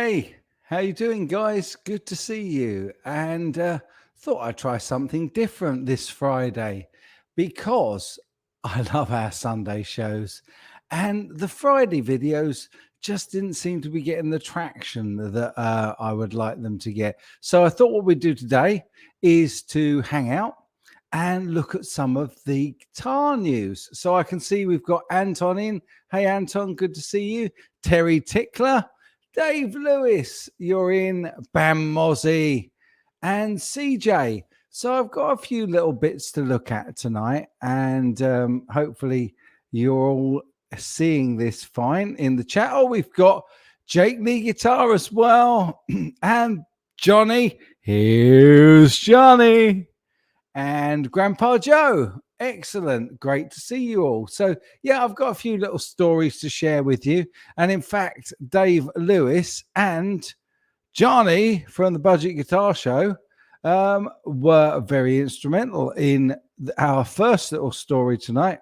Hey, how you doing, guys? Good to see you. And thought I'd try something different this Friday because I love our Sunday shows, and the Friday videos just didn't seem to be getting the traction that I would like them to get. So I thought what we'd do today is to hang out and look at some of the guitar news. So I can see we've got Anton in. Hey, Anton, good to see you. Terry Tickler. Dave Lewis, you're in. Bam Mozzie and CJ. So I've got a few little bits to look at tonight, and hopefully you're all seeing this fine in the chat. Oh, we've got Jake Lee Guitar as well, and Johnny. Here's Johnny and Grandpa Joe. Excellent. Great to see you all. So, yeah, I've got a few little stories to share with you. And in fact, Dave Lewis and Johnny from the Budget Guitar Show were very instrumental in our first little story tonight,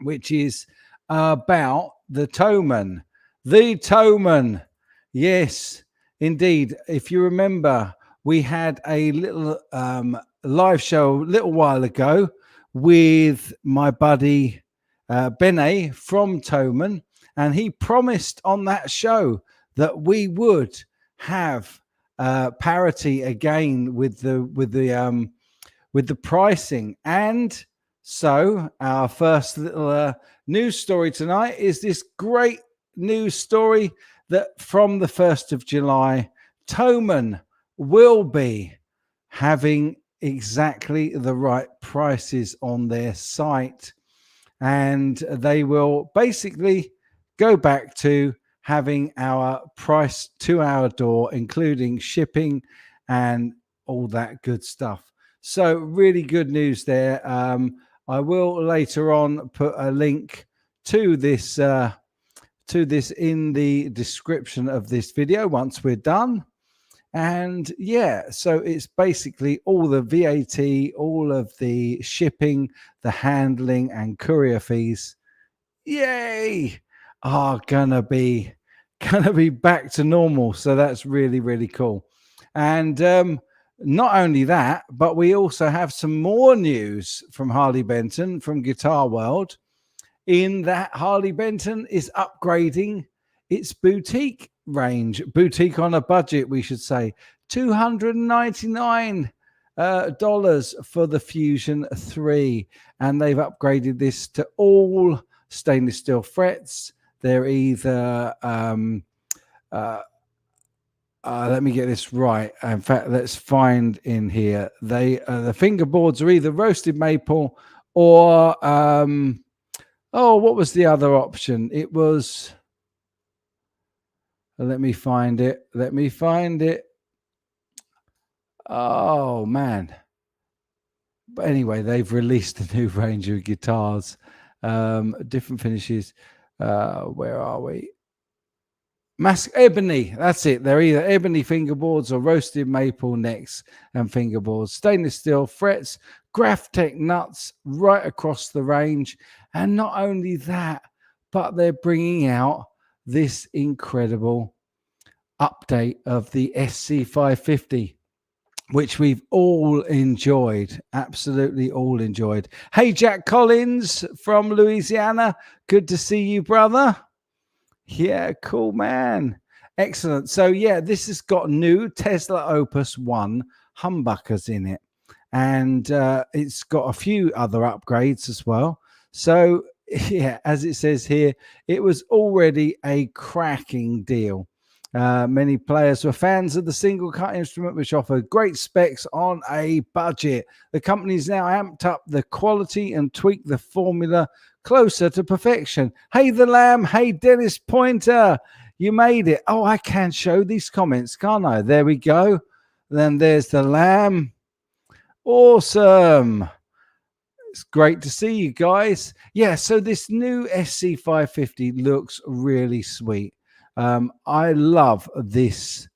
which is about the Thomann. The Thomann. Yes, indeed. If you remember, we had a little live show a little while ago with my buddy Bene from Thomann, and he promised on that show that we would have parity again with the pricing. And so our first little news story tonight is this great news story that from the 1st of July, Thomann will be having exactly the right prices on their site, and they will basically go back to having our price to our door, including shipping and all that good stuff. So really good news there. I will later on put a link to this in the description of this video once we're done. And yeah, so it's basically all the VAT, all of the shipping, the handling, and courier fees. Yay! Are gonna be back to normal. So that's really, really cool. And not only that, but we also have some more news from Harley Benton from Guitar World, in that Harley Benton is upgrading its boutique range, boutique on a budget, we should say. $299 for the Fusion 3, and they've upgraded this to all stainless steel frets. They're either let me get this right. In fact, let's find in here. The fingerboards are either roasted maple or oh, what was the other option? It was, let me find it. Oh, man. But anyway, they've released a new range of guitars, different finishes. Where are we? Mask ebony. That's it. They're either ebony fingerboards or roasted maple necks and fingerboards. Stainless steel frets, Graphtec nuts right across the range. And not only that, but they're bringing out this incredible update of the SC550, which we've all enjoyed, absolutely all enjoyed. Hey, Jack Collins from Louisiana. Good to see you, brother. Yeah, cool, man. Excellent. So, yeah, this has got new Tesla Opus 1 humbuckers in it. And it's got a few other upgrades as well. So, yeah, as it says here, it was already a cracking deal. Many players were fans of the single cut instrument, which offered great specs on a budget. The company's now amped up the quality and tweaked the formula closer to perfection. Hey, the Lamb. Hey, Dennis Pointer. You made it. Oh, I can show these comments, can't I? There we go. Then there's the Lamb. Awesome. It's great to see you guys. Yeah, so this new SC550 looks really sweet. I love this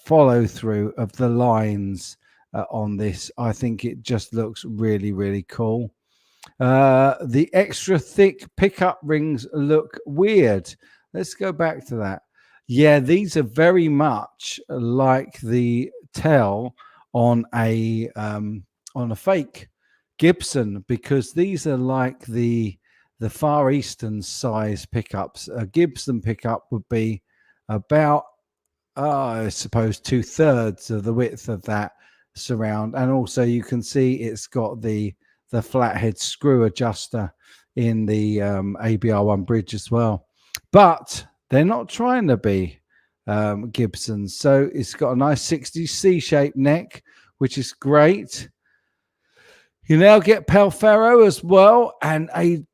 follow through of the lines on this. I think it just looks really, really cool. The extra thick pickup rings look weird. Let's go back to that. Yeah, these are very much like the tell on a fake Gibson, because these are like the Far Eastern size pickups. A Gibson pickup would be about, I suppose, 2/3 of the width of that surround, and also you can see it's got the flathead screw adjuster in the ABR1 bridge as well. But they're not trying to be Gibsons, so it's got a nice 60 C-shaped neck, which is great. You now get Pelfaro as well, and a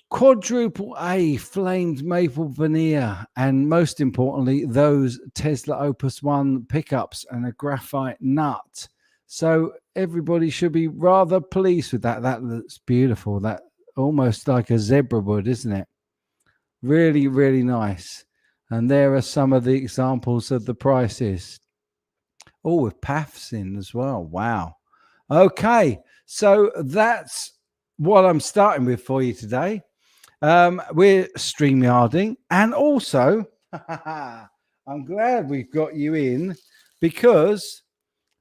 quadruple A flamed maple veneer, and most importantly, those Tesla Opus One pickups and a graphite nut. So everybody should be rather pleased with that. That looks beautiful. That almost like a zebra wood, isn't it? Really, really nice. And there are some of the examples of the prices. Oh, with PAFs in as well. Wow. Okay, so that's what I'm starting with for you today. We're StreamYarding, and also I'm glad we've got you in, because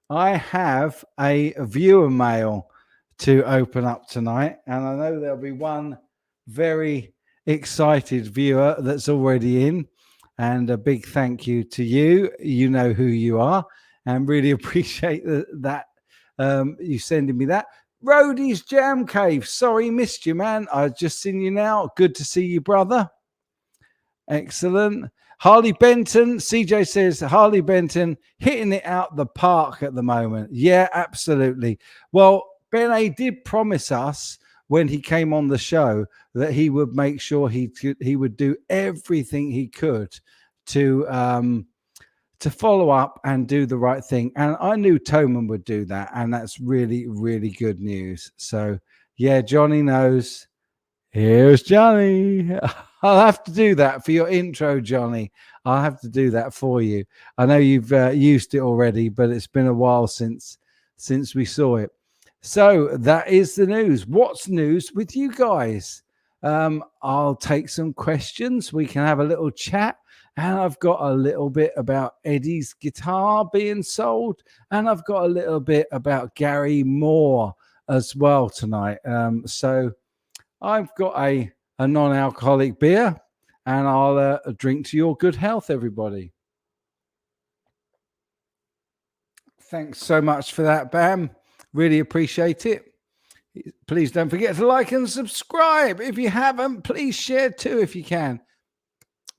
I have a viewer mail to open up tonight, and I know there'll be one very excited viewer that's already in, and a big thank you to you. You know who you are, and really appreciate that you sending me that. Rhodey's Jam Cave. Sorry, missed you, man. I've just seen you now. Good to see you, brother. Excellent. Harley Benton. CJ says Harley Benton hitting it out the park at the moment. Yeah, absolutely. Well, Ben A did promise us when he came on the show that he would make sure he would do everything he could to follow up and do the right thing. And I knew Toman would do that. And that's really, really good news. So, yeah, Johnny knows. Here's Johnny. I'll have to do that for your intro, Johnny. I'll have to do that for you. I know you've used it already, but it's been a while since we saw it. So that is the news. What's news with you guys? I'll take some questions. We can have a little chat. And I've got a little bit about Eddie's guitar being sold. And I've got a little bit about Gary Moore as well tonight. So I've got a non-alcoholic beer, and I'll drink to your good health, everybody. Thanks so much for that, Bam. Really appreciate it. Please don't forget to like and subscribe. If you haven't, please share too if you can.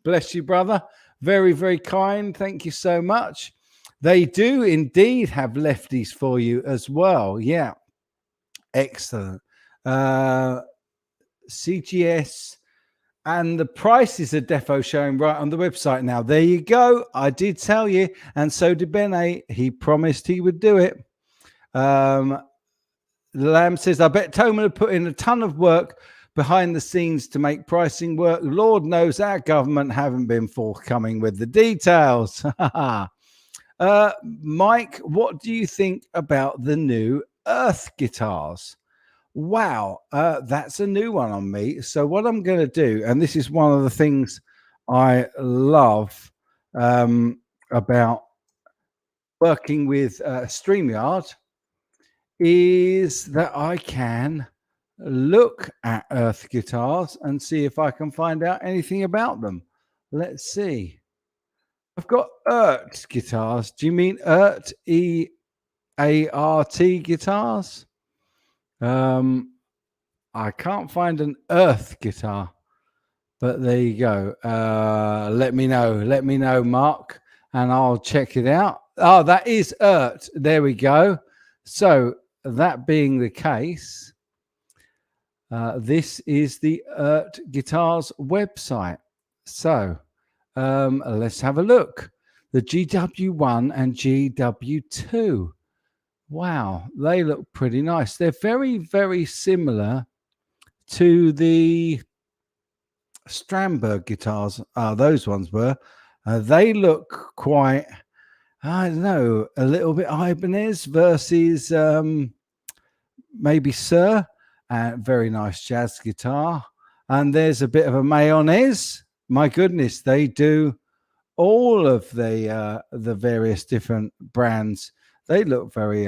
Bless you, brother. Very, very kind. Thank you so much. They do indeed have lefties for you as well. Yeah. Excellent. CGS, and the prices are defo showing right on the website now. There you go. I did tell you, and so did Ben A. He promised he would do it. Lamb says, I bet Toman had put in a ton of work behind the scenes to make pricing work. Lord knows our government haven't been forthcoming with the details. Mike, what do you think about the new Earth guitars? Wow, that's a new one on me. So what I'm going to do, and this is one of the things I love about working with StreamYard, is that I can look at Earth guitars and see if I can find out anything about them. Let's see. I've got EART guitars. Do you mean EART, E-A-R-T guitars? I can't find an Earth guitar, but there you go. Let me know, Mark, and I'll check it out. Oh, that is EART. There we go. So that being the case, this is the EART Guitars website. So let's have a look. The GW1 and GW2. Wow, they look pretty nice. They're very, very similar to the Strandberg guitars. Those ones were. They look quite, I don't know, a little bit Ibanez versus maybe Sir. Very nice jazz guitar. And there's a bit of a mayonnaise. My goodness, they do all of the various different brands, they look very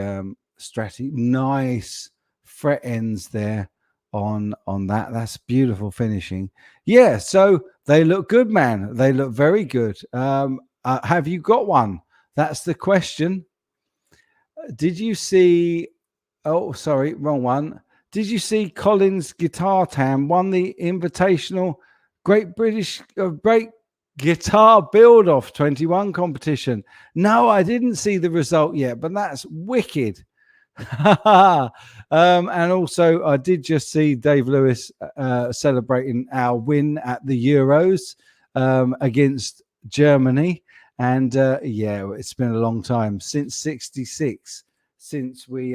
stratty. Nice fret ends there on that. That's beautiful finishing. Yeah, so they look good, man. They look very good. Have you got one? That's the question. Did you see? Oh, sorry, wrong one. Did you see Collins Guitar Tam won the Invitational Great British Great Guitar Build Off 21 competition? No, I didn't see the result yet, but that's wicked. And also, I did just see Dave Lewis celebrating our win at the Euros against Germany. And yeah, it's been a long time, since '66, since we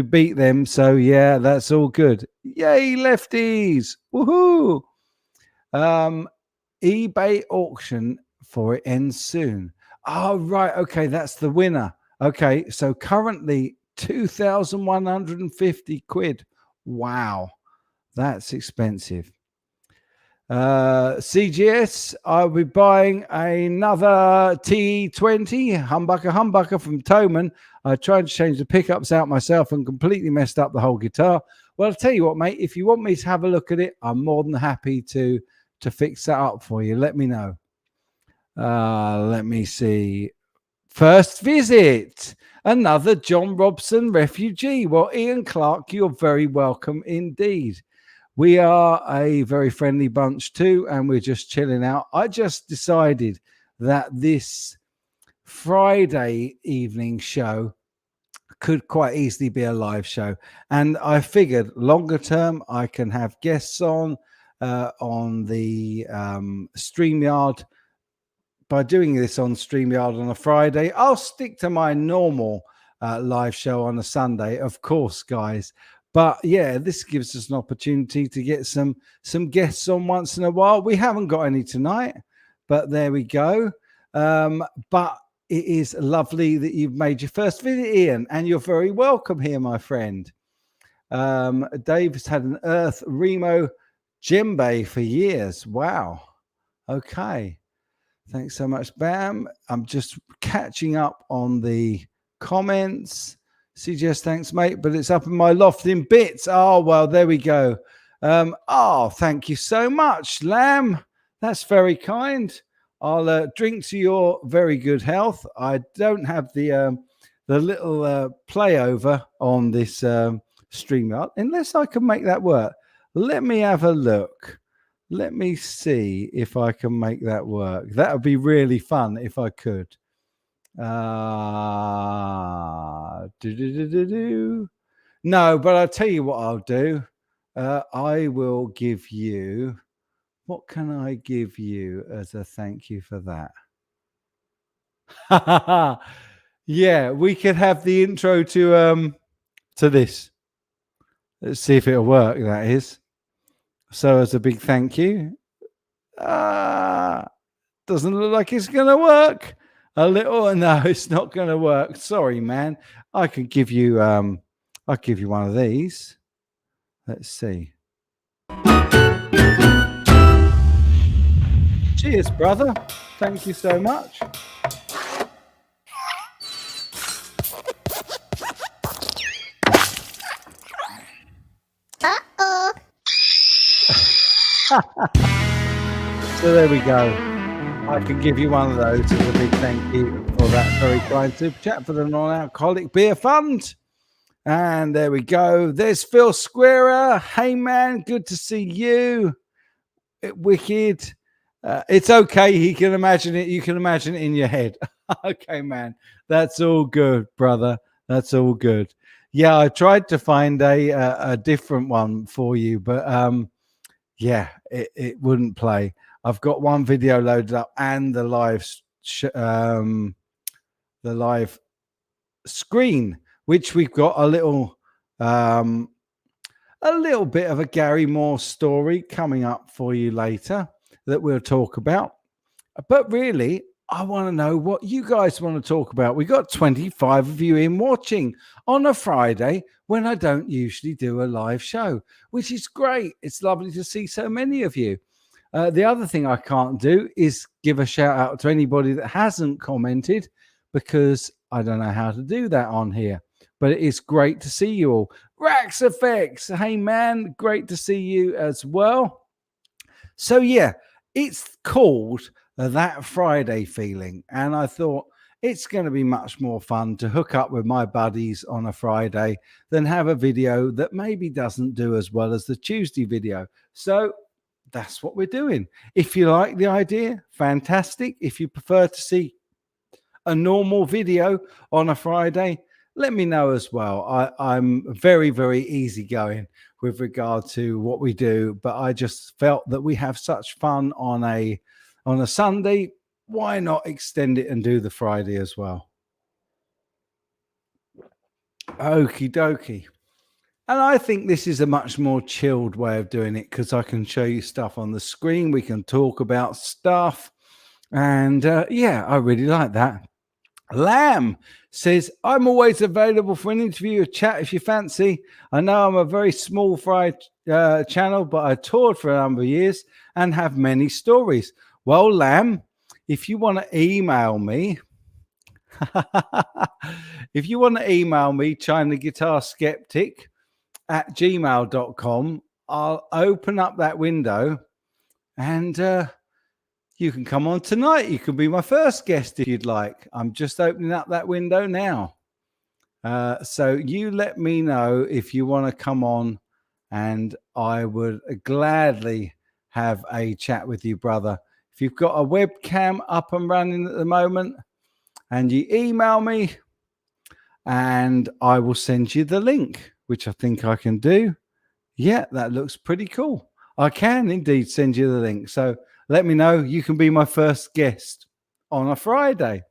beat them. So yeah, that's all good. Yay, lefties! Woohoo! eBay auction for it ends soon. Oh, right. Okay, that's the winner. Okay, so currently 2,150 quid. Wow, that's expensive. CGS, I'll be buying another T20 humbucker from Thomann. I tried to change the pickups out myself and completely messed up the whole guitar. Well, I'll tell you what, mate, if you want me to have a look at it, I'm more than happy to fix that up for you. Let me know. Let me see. First visit, another John Robson refugee. Well, Ian Clark, you're very welcome indeed. We are a very friendly bunch too, and we're just chilling out. I just decided that this Friday evening show could quite easily be a live show, and I figured longer term I can have guests on the StreamYard. By doing this on StreamYard on a Friday, I'll stick to my normal live show on a Sunday, of course, guys. But yeah, this gives us an opportunity to get some guests on once in a while. We haven't got any tonight, but there we go. But it is lovely that you've made your first visit, Ian, and you're very welcome here, my friend. Dave's had an Earth Remo djembe for years. Wow. Okay. Thanks so much, Bam. I'm just catching up on the comments. CGS, thanks, mate, but it's up in my loft in bits. Oh, well, there we go. Oh, thank you so much, Lamb. That's very kind. I'll drink to your very good health. I don't have the little playover on this StreamYard, unless I can make that work. Let me have a look. Let me see if I can make that work. That would be really fun if I could. No, but I'll tell you what I'll do. I will give you. What can I give you as a thank you for that? Yeah, we could have the intro to this. Let's see if it'll work. That is. So as a big thank you. Doesn't look like it's gonna work. A little, no, it's not gonna work. Sorry, man. I could give you I'll give you one of these. Let's see. Cheers, brother. Thank you so much. Uh-oh. So there we go. I can give you one of those as a big thank you for that very kind super chat for the non-alcoholic beer fund. And there we go. There's Phil Squarer. Hey, man, good to see you. Wicked. It's okay. He can imagine it. You can imagine it in your head. Okay, man. That's all good, brother. That's all good. Yeah, I tried to find a different one for you, but yeah, it wouldn't play. I've got one video loaded up and the live screen, which we've got a little bit of a Gary Moore story coming up for you later that we'll talk about. But really, I want to know what you guys want to talk about. We got 25 of you in watching on a Friday when I don't usually do a live show, which is great. It's lovely to see so many of you. The other thing I can't do is give a shout out to anybody that hasn't commented, because I don't know how to do that on here. But it is great to see you all. Rax Effects, hey man, great to see you as well. So yeah, it's called That Friday Feeling, and I thought it's going to be much more fun to hook up with my buddies on a Friday than have a video that maybe doesn't do as well as the Tuesday video. So that's what we're doing. If you like the idea, fantastic. If you prefer to see a normal video on a Friday, let me know as well. I'm very, very easygoing with regard to what we do, but I just felt that we have such fun on a Sunday. Why not extend it and do the Friday as well? Okie dokie. And I think this is a much more chilled way of doing it, because I can show you stuff on the screen. We can talk about stuff. And yeah, I really like that. Lamb says, I'm always available for an interview or chat if you fancy. I know I'm a very small fry channel, but I toured for a number of years and have many stories. Well, Lamb, if you want to email me, China Guitar Skeptic at gmail.com, I'll open up that window and you can come on tonight. You can be my first guest if you'd like. I'm just opening up that window now. So you let me know if you want to come on, and I would gladly have a chat with you, brother. If you've got a webcam up and running at the moment and you email me, and I will send you the link, which I think I can do. Yeah, that looks pretty cool. I can indeed send you the link. So let me know. You can be my first guest on a Friday.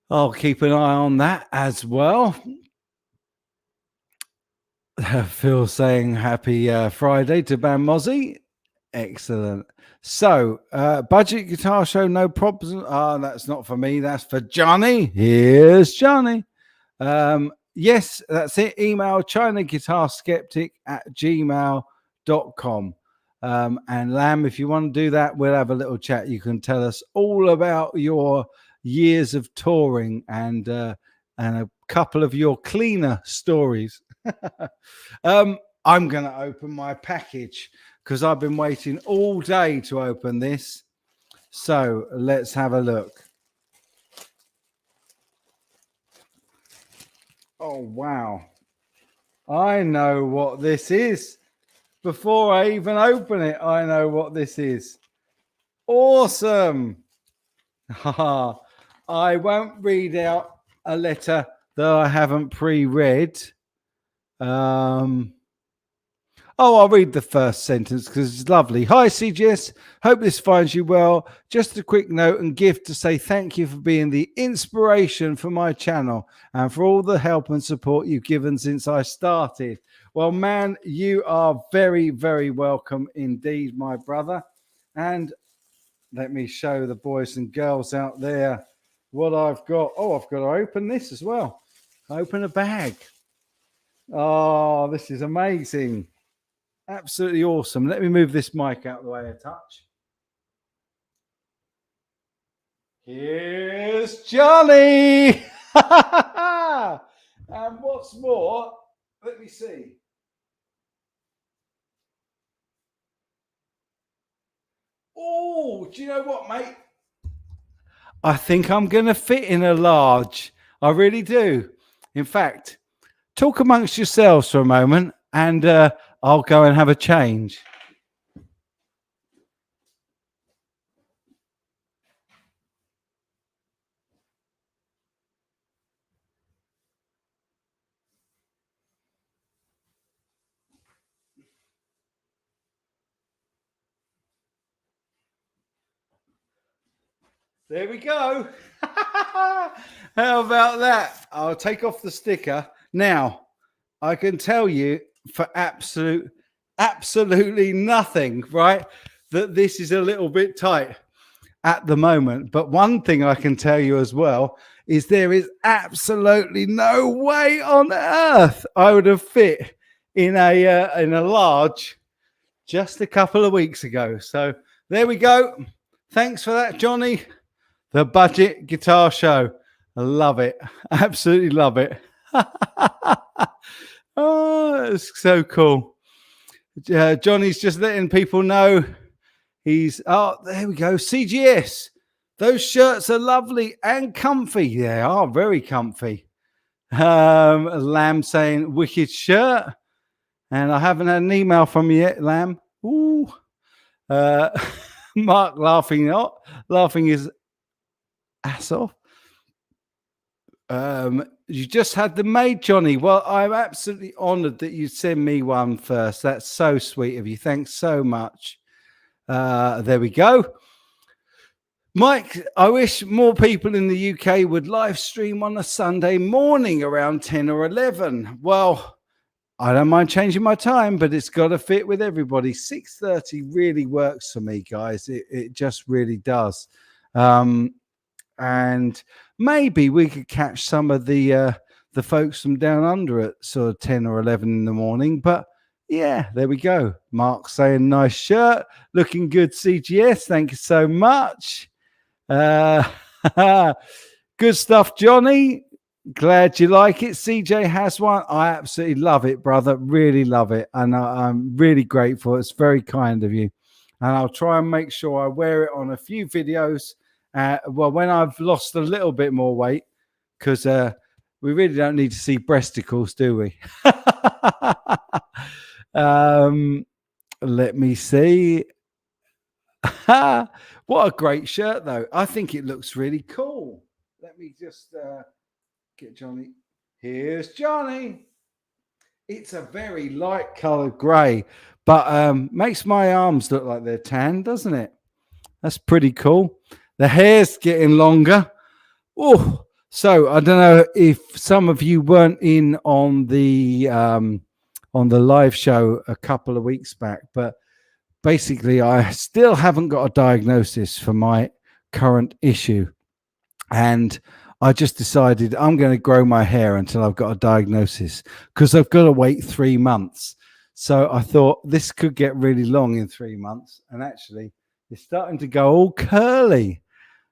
I'll keep an eye on that as well. Phil saying happy Friday to Bam Mozzie. Excellent. So, budget guitar show, no problems. Oh, that's not for me. That's for Johnny. Here's Johnny. Yes, that's it. Email ChinaGuitarSkeptic at gmail.com. And Lamb, if you want to do that, we'll have a little chat. You can tell us all about your years of touring and a couple of your cleaner stories. I'm going to open my package because I've been waiting all day to open this. So let's have a look. Oh, wow. I know what this is. Before I even open it, I know what this is. Awesome. I won't read out a letter that I haven't pre-read. I'll read the first sentence because it's lovely. Hi, CGS. Hope this finds you well. Just a quick note and gift to say thank you for being the inspiration for my channel and for all the help and support you've given since I started. Well, man, you are very, very welcome indeed, my brother. And let me show the boys and girls out there what I've got. Oh, I've got to open this as well. Open a bag. Oh, this is amazing. Absolutely awesome. Let me move this mic out of the way a touch. Here's Johnny. And what's more, let me see. Oh, do you know what, mate? I think I'm going to fit in a large. I really do. In fact, talk amongst yourselves for a moment and I'll go and have a change. There we go. How about that? I'll take off the sticker. Now, I can tell you for absolutely nothing, right, that this is a little bit tight at the moment. But one thing I can tell you as well is there is absolutely no way on earth I would have fit in a large just a couple of weeks ago. So there we go. Thanks for that, Johnny. The Budget Guitar Show. I love it. Absolutely love it. Oh, it's so cool. Johnny's just letting people know there we go. CGS. Those shirts are lovely and comfy. They are very comfy. Lamb saying wicked shirt. And I haven't had an email from you yet, Lamb. Ooh. Mark laughing his ass off. You just had them made, Johnny. Well, I'm absolutely honored that you send me one first. That's so sweet of you. Thanks so much. There we go. Mike, I wish more people in the UK would live stream on a Sunday morning around 10 or 11. Well, I don't mind changing my time, but it's got to fit with everybody. 6:30 really works for me, guys. It just really does. And maybe we could catch some of the folks from down under at sort of 10 or 11 in the morning. But yeah, there we go. Mark saying nice shirt, looking good, CGS. Thank you so much. Good stuff, Johnny. Glad you like it. CJ has one. I absolutely love it, brother. Really love it. And I'm really grateful. It's very kind of you. And I'll try and make sure I wear it on a few videos. Well, when I've lost a little bit more weight, because we really don't need to see breasticles, do we? Let me see. What a great shirt, though. I think it looks really cool. Let me just get Johnny. Here's Johnny. It's a very light colored grey, but makes my arms look like they're tan, doesn't it? That's pretty cool. The hair's getting longer. Oh, so I don't know if some of you weren't in on the live show a couple of weeks back, but basically I still haven't got a diagnosis for my current issue. And I just decided I'm going to grow my hair until I've got a diagnosis, because I've got to wait 3 months. So I thought this could get really long in 3 months. And actually, it's starting to go all curly.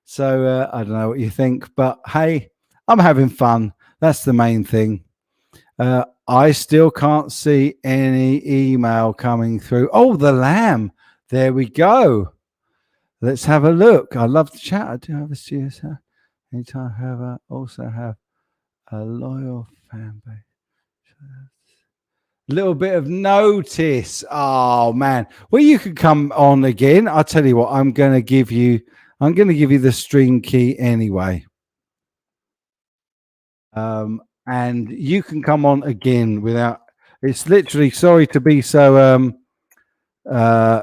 So I don't know what you think, but hey, I'm having fun. That's the main thing. I still can't see any email coming through. Oh, the Lamb. There we go. Let's have a look. I love the chat. I do have a CSR. Anytime I also have a loyal fan base. Little bit of notice. Oh man. Well, you could come on again. I'll tell you what, I'm gonna give you the stream key anyway. And you can come on again without, it's literally, sorry to be so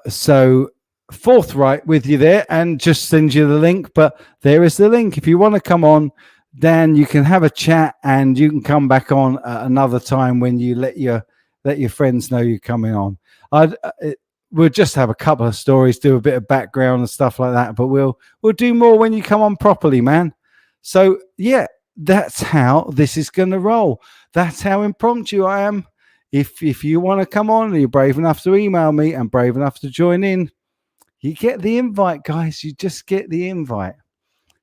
so forthright with you there and just send you the link, but there is the link. If you want to come on, Dan, you can have a chat and you can come back on at another time when you let your friends know you're coming on. We'll just have a couple of stories, do a bit of background and stuff like that, but we'll do more when you come on properly, man. So yeah, that's how this is going to roll. That's how impromptu I am. If you want to come on and you're brave enough to email me and brave enough to join in, you get the invite, guys. You just get the invite.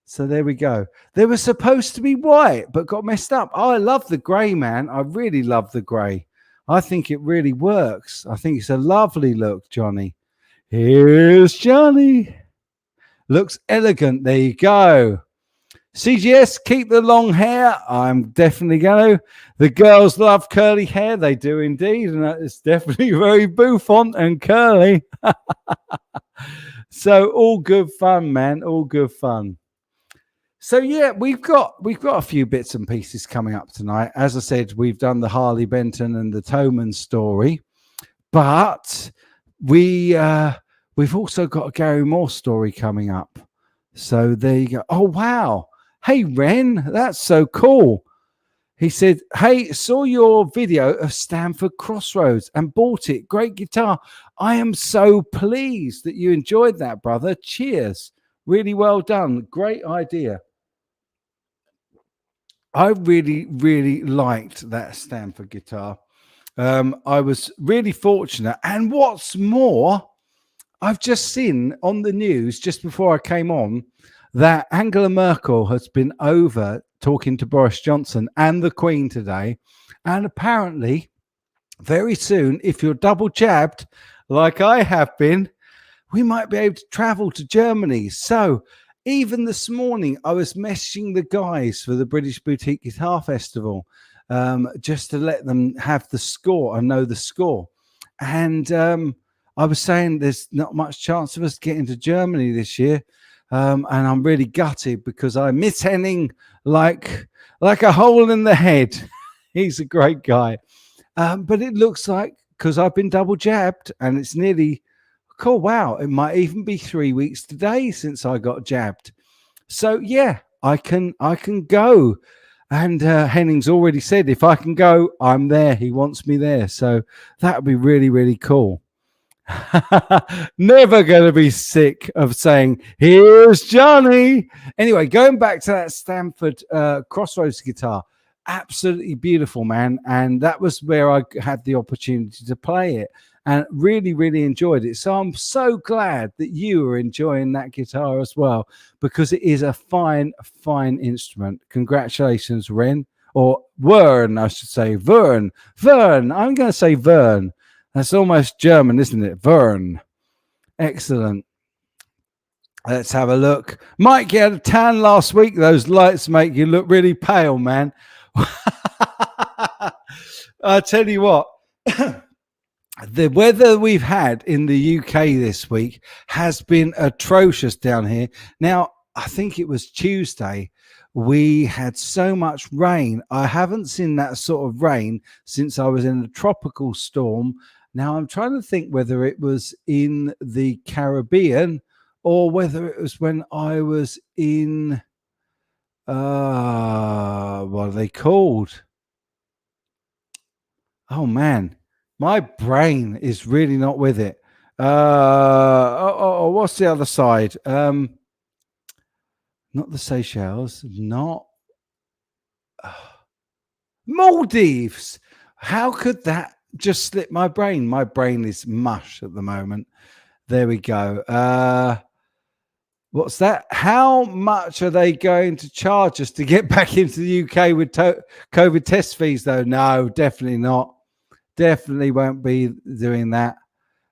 So there we go. They were supposed to be white, but got messed up. Oh, I love the grey, man. I really love the grey. I think it really works. I think it's a lovely look, Johnny. Here's Johnny. Looks elegant. There you go. CGS, keep the long hair. I'm definitely going to. The girls love curly hair. They do indeed. And it's definitely very bouffant and curly. So all good fun, man. All good fun. So yeah, we've got a few bits and pieces coming up tonight. As I said, we've done the Harley Benton and the Toman story, but we've also got a Gary Moore story coming up. So there you go. Oh wow. Hey Ren, that's so cool. He said, hey, saw your video of Stanford Crossroads and bought it. Great guitar. I am so pleased that you enjoyed that, brother. Cheers. Really well done. Great idea. I really, really liked that Stanford guitar. I was really fortunate. And what's more, I've just seen on the news just before I came on that Angela Merkel has been over talking to Boris Johnson and the Queen today. And apparently, very soon, if you're double jabbed, like I have been, we might be able to travel to Germany. So even this morning, I was messaging the guys for the British Boutique Guitar Festival just to let them have the score and know the score. And I was saying there's not much chance of us getting to Germany this year. And I'm really gutted because I miss Henning like a hole in the head. He's a great guy. But it looks like, because I've been double jabbed and it's nearly, cool, wow, it might even be 3 weeks today since I got jabbed. So yeah, I can go. And Henning's already said if I can go, I'm there. He wants me there. So that would be really, really cool. Never going to be sick of saying, here's Johnny. Anyway, going back to that Stanford Crossroads guitar, absolutely beautiful, man. And that was where I had the opportunity to play it and really, really enjoyed it. So I'm so glad that you are enjoying that guitar as well, because it is a fine, fine instrument. Congratulations, Ren, or Wern, I should say. Vern. I'm going to say Vern. That's almost German, isn't it? Vern. Excellent. Let's have a look. Mike, you had a tan last week. Those lights make you look really pale, man. I tell you what, the weather we've had in the UK this week has been atrocious down here. Now, I think it was Tuesday. We had so much rain. I haven't seen that sort of rain since I was in a tropical storm. Now, I'm trying to think whether it was in the Caribbean or whether it was when I was in, what are they called? Oh, man, my brain is really not with it. What's the other side? Not the Seychelles, not Maldives. How could that just slip my brain? My brain is mush at the moment. There we go. What's that? How much are they going to charge us to get back into the UK with COVID test fees, though? No, definitely not. Definitely won't be doing that.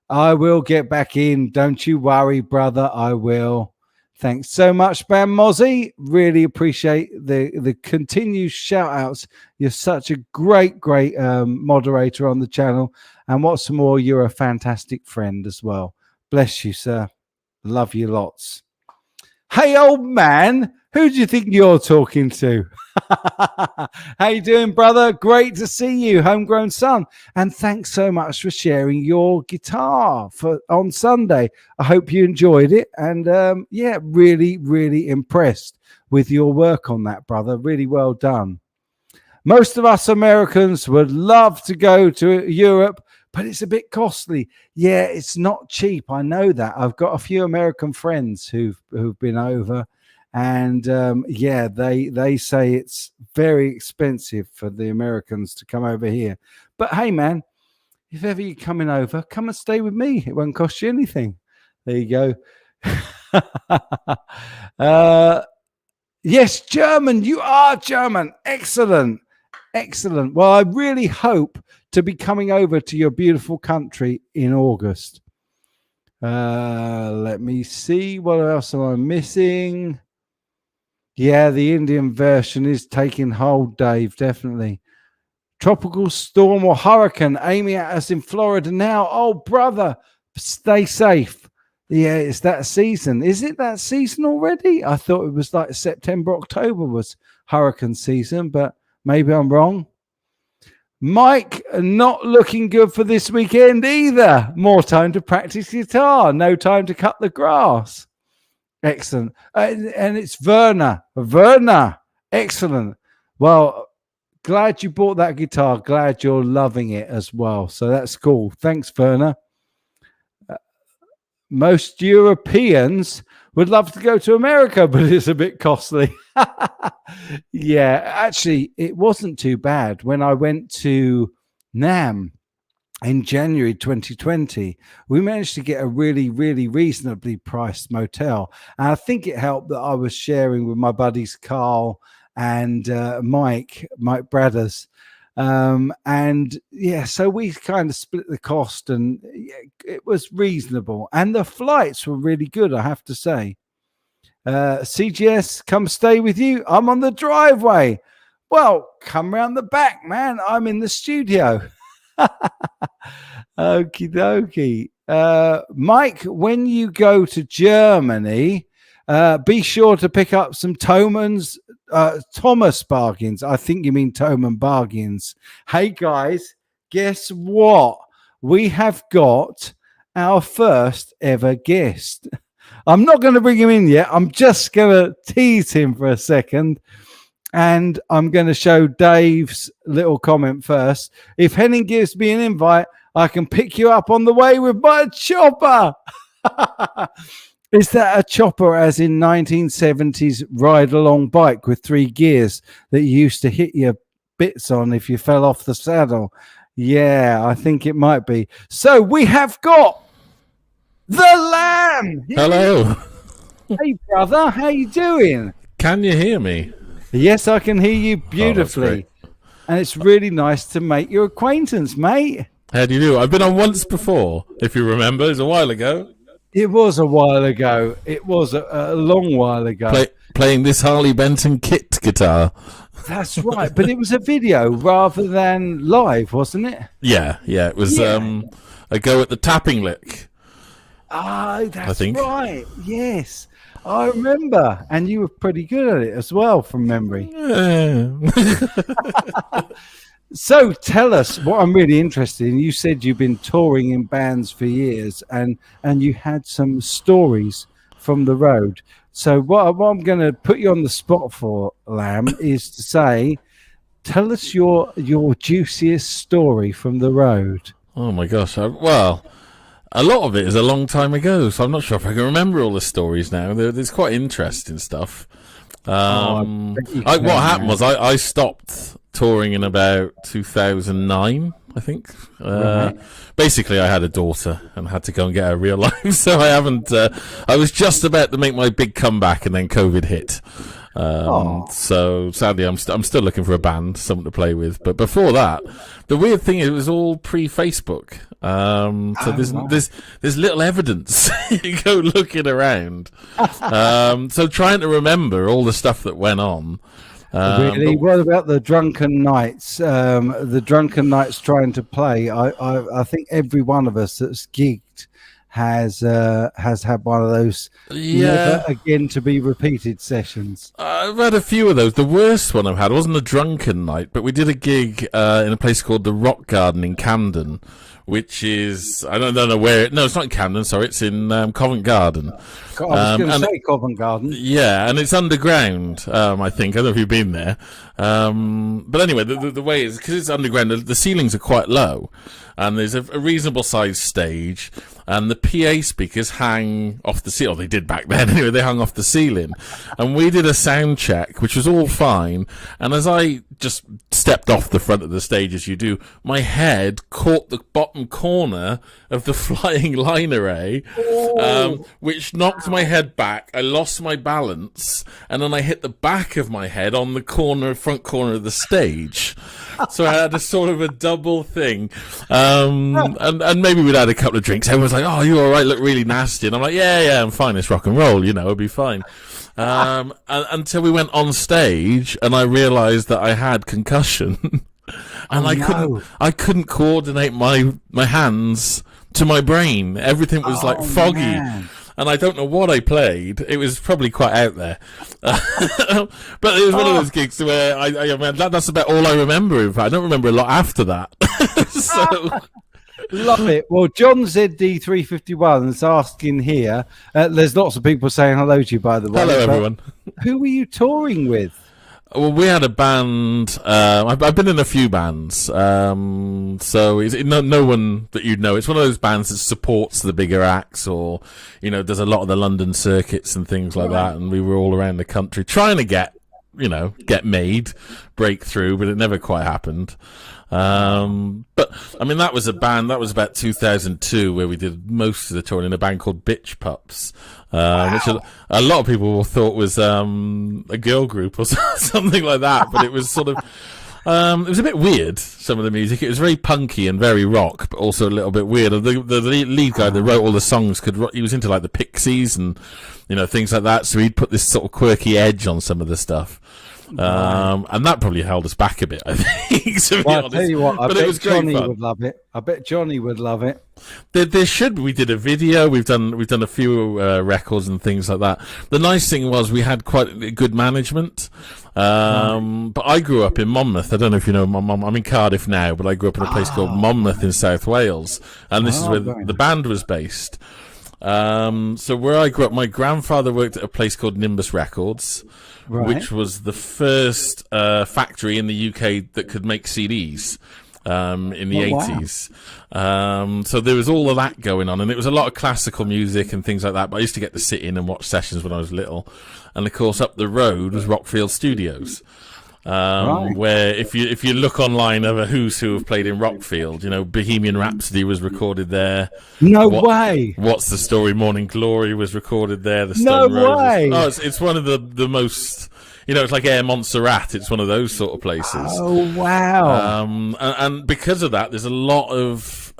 I will get back in. Don't you worry, brother. I will. Thanks so much, Bam Mozzie. Really appreciate the continued shout outs. You're such a great moderator on the channel. And what's more, you're a fantastic friend as well. Bless you, sir. Love you lots. Hey, old man, who do you think you're talking to? How you doing, brother? Great to see you, homegrown son. And thanks so much for sharing your guitar on Sunday. I hope you enjoyed it. And yeah, really, really impressed with your work on that, brother. Really well done. Most of us Americans would love to go to Europe, but it's a bit costly. Yeah, it's not cheap. I know that. I've got a few American friends who've been over, and yeah, they say it's very expensive for the Americans to come over here. But hey, man, if ever you're coming over, come and stay with me. It won't cost you anything. There you go. Yes, German. You are German. Excellent. Excellent. Well, I really hope to be coming over to your beautiful country in August. Let me see. What else am I missing? Yeah, the Indian version is taking hold, Dave. Definitely. Tropical storm or hurricane aiming at us in Florida now. Oh, brother, stay safe. Yeah, it's that season. Is it that season already? I thought it was like September, October was hurricane season, but maybe I'm wrong. Mike, not looking good for this weekend either. More time to practice guitar. No time to cut the grass. Excellent. And it's Verna. Verna. Excellent. Well, glad you bought that guitar. Glad you're loving it as well. So that's cool. Thanks, Verna. Most Europeans would love to go to America, but it's a bit costly. Yeah, actually, it wasn't too bad. When I went to NAMM in January 2020, we managed to get a really, really reasonably priced motel. And I think it helped that I was sharing with my buddies Carl and Mike Bradders. And yeah, so we kind of split the cost, and it was reasonable. And the flights were really good, I have to say. CGS, come stay with you. I'm on the driveway. Well, come round the back, man. I'm in the studio. Okie dokie. Mike, when you go to Germany, be sure to pick up some Thomas bargains. I think you mean Thomann bargains. Hey guys, guess what? We have got our first ever guest. I'm not going to bring him in yet. I'm just going to tease him for a second. And I'm going to show Dave's little comment first. If Henning gives me an invite, I can pick you up on the way with my chopper. Is that a chopper as in 1970s ride-along bike with 3 gears that you used to hit your bits on if you fell off the saddle? Yeah, I think it might be. So we have got the Lamb. Hello. Hey, brother. How you doing? Can you hear me? Yes, I can hear you beautifully. And it's really nice to make your acquaintance, mate. How do you do? I've been on once before, if you remember. It was a while ago. It was a while ago. It was a long while ago. Playing this Harley Benton kit guitar. That's right. But it was a video rather than live, wasn't it? Yeah. It was a go at the tapping lick. Ah, that's right. Yes. I remember, and you were pretty good at it as well, from memory. So tell us what I'm really interested in. You said you've been touring in bands for years, and you had some stories from the road. So what I'm going to put you on the spot for, Lamb, is to say, tell us your juiciest story from the road. Oh my gosh! Well, a lot of it is a long time ago, so I'm not sure if I can remember all the stories now. There's quite interesting stuff. What happened was I stopped touring in about 2009, I think. Right. Basically, I had a daughter and had to go and get her real life, so I haven't. I was just about to make my big comeback, and then COVID hit. So sadly, I'm still looking for a band, something to play with. But before that, the weird thing is, it was all pre-Facebook. There's little evidence. You go looking around. So trying to remember all the stuff that went on. Really? What about the drunken nights? The drunken nights trying to play. I think every one of us that's gigged has had one of those never again to be repeated sessions. I've had a few of those. The worst one I've had wasn't a drunken night, but we did a gig in a place called the Rock Garden in Camden, which is, I don't know where no, it's not in Camden, sorry, it's in Covent Garden. I was going to say Covent Garden. Yeah, and it's underground, I think. I don't know if you've been there. But anyway, the way is, because it's underground, the ceilings are quite low, and there's a reasonable sized stage, and the PA speakers hang off the ceiling. They did back then anyway, they hung off the ceiling. And we did a sound check, which was all fine, and as I just stepped off the front of the stage, as you do, my head caught the bottom corner of the flying line array, which knocked my head back. I lost my balance, and then I hit the back of my head on the front corner of the stage. So I had a sort of a double thing. And maybe we'd had a couple of drinks. Everyone's like, "Oh, you all right? Look really nasty." And I'm like, yeah, I'm fine. It's rock and roll, it'll be fine. And until we went on stage, and I realised that I had concussion, and I couldn't coordinate my hands to my brain. Everything was like foggy. Man. And I don't know what I played. It was probably quite out there. But it was one of those gigs where I mean, that's about all I remember. In fact, I don't remember a lot after that. So. Love it. Well, John ZD351 is asking here. There's lots of people saying hello to you, by the way. Hello, everyone. Who were you touring with? Well, we had a band. I've been in a few bands, so it's no one that you'd know. It's one of those bands that supports the bigger acts, or does a lot of the London circuits and things like that. And we were all around the country trying to get get made, break through, but it never quite happened. But I mean, that was a band. That was about 2002, where we did most of the touring in a band called Bitch Pups, which a lot of people thought was a girl group or something like that. But it was sort of, it was a bit weird. Some of the music, it was very punky and very rock, but also a little bit weird. The lead guy that wrote all the songs he was into like the Pixies and things like that. So he'd put this sort of quirky edge on some of the stuff. And that probably held us back a bit, I think. To be honest. I'll tell you what, I but bet it was great Johnny fun. would love it. I bet Johnny would love it. We did a video. We've done a few records and things like that. The nice thing was we had quite good management. But I grew up in Monmouth. I don't know if you know I'm in Cardiff now, but I grew up in a place called Monmouth in South Wales, and this is where the band was based. So where I grew up, my grandfather worked at a place called Nimbus Records, which was the first factory in the UK that could make CDs in the 80s. So there was all of that going on, and it was a lot of classical music and things like that. But I used to get to sit in and watch sessions when I was little. And of course, up the road was Rockfield Studios. Where if you look online over who's who have played in Rockfield, Bohemian Rhapsody was recorded there. No way. What's the Story? Morning Glory was recorded there. The No Stone Roses. way. Oh, it's one of the most. It's like Air Montserrat. It's one of those sort of places. Oh wow. And because of that, there's a lot of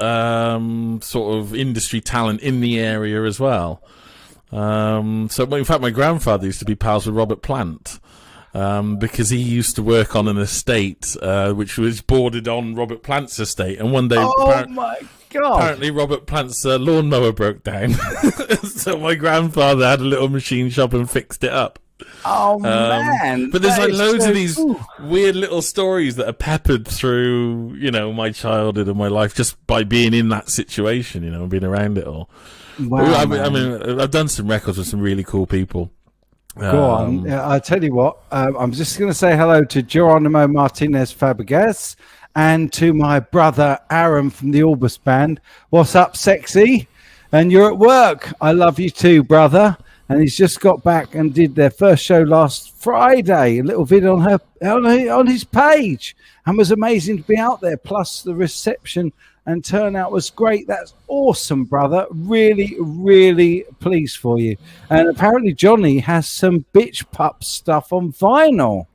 sort of industry talent in the area as well. So in fact, my grandfather used to be pals with Robert Plant. Because he used to work on an estate which was bordered on Robert Plant's estate, and one day, my God! Apparently, Robert Plant's lawnmower broke down, so my grandfather had a little machine shop and fixed it up. Oh man! But there's like loads of these cool. weird little stories that are peppered through, my childhood and my life just by being in that situation, and being around it all. Wow, I mean, I've done some records with some really cool people. Go on. I'll tell you what, I'm just going to say hello to Geronimo Martinez Fabregas and to my brother Aaron from the Orbis band. What's up, sexy? And you're at work. I love you too, brother. And he's just got back and did their first show last Friday. A little video on his page, and was amazing to be out there. Plus the reception and turnout was great. That's awesome, brother. Really, really pleased for you. And apparently Johnny has some Bitch Pup stuff on vinyl.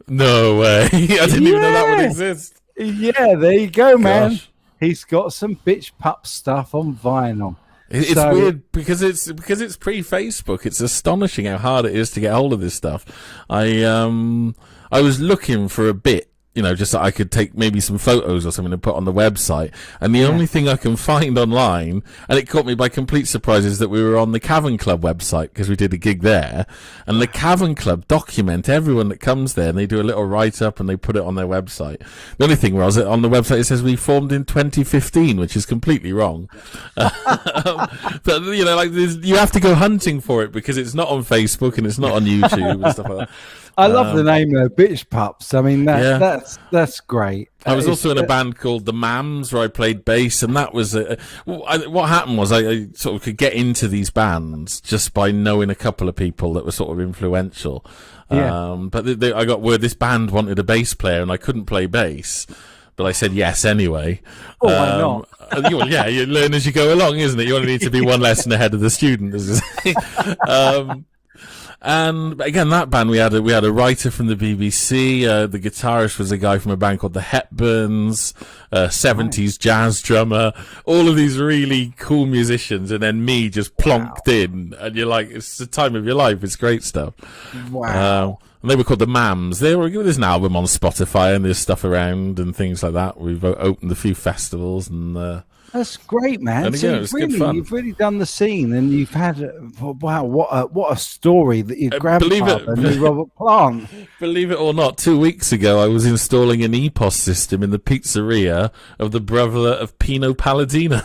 No way. I didn't even know that would exist. Yeah, there you go, man. Gosh. He's got some Bitch Pup stuff on vinyl. It's weird because it's pre-Facebook. It's astonishing how hard it is to get hold of this stuff. I was looking for a bit, just so I could take maybe some photos or something to put on the website. And the only thing I can find online, and it caught me by complete surprise, is that we were on the Cavern Club website because we did a gig there. And the Cavern Club document everyone that comes there, and they do a little write-up and they put it on their website. The only thing was that on the website it says we formed in 2015, which is completely wrong. But, you have to go hunting for it because it's not on Facebook and it's not on YouTube and stuff like that. I love the name though, Bitch Pups. I mean, that's great. I was also in a band called the Mams where I played bass, and that was what happened was I sort of could get into these bands just by knowing a couple of people that were sort of influential. But I got word this band wanted a bass player, and I couldn't play bass. But I said yes anyway. Oh, why not? You learn as you go along, isn't it? You only need to be one lesson ahead of the student, as you say. And again, that band we had a writer from the BBC. The guitarist was a guy from a band called the Hepburns. 70s jazz drummer. All of these really cool musicians, and then me just plonked in, and you're like, it's the time of your life. It's great stuff. Wow. And they were called the Mams. There's an album on Spotify, and there's stuff around and things like that. We've opened a few festivals, and that's great, man. And again, it's good fun. You've really done the scene, and you've had wow, what a story that your grandfather knew Robert Plant. Believe it or not, 2 weeks ago I was installing an EPOS system in the pizzeria of the brother of Pino Palladino.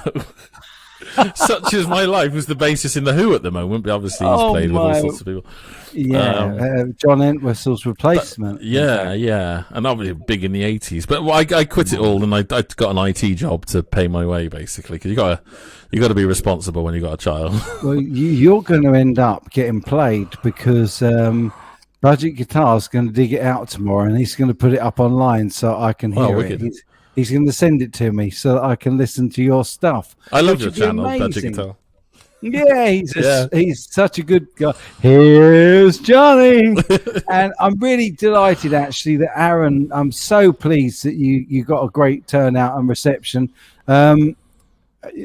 Such as my life was the basis in the Who at the moment, but obviously he's played with all sorts of people. Yeah, John Entwistle's replacement. Yeah, and obviously big in the 80s. But I quit it all, and I got an IT job to pay my way, basically, because you got to be responsible when you got a child. Well, you're going to end up getting played because Budget Guitar's going to dig it out tomorrow, and he's going to put it up online so I can hear it. Wicked. He's going to send it to me so that I can listen to your stuff. I love which your would be channel, Budget amazing. Guitar. Yeah, he's such a good guy. Here's Johnny, and I'm really delighted actually that Aaron. I'm so pleased that you got a great turnout and reception. Lamb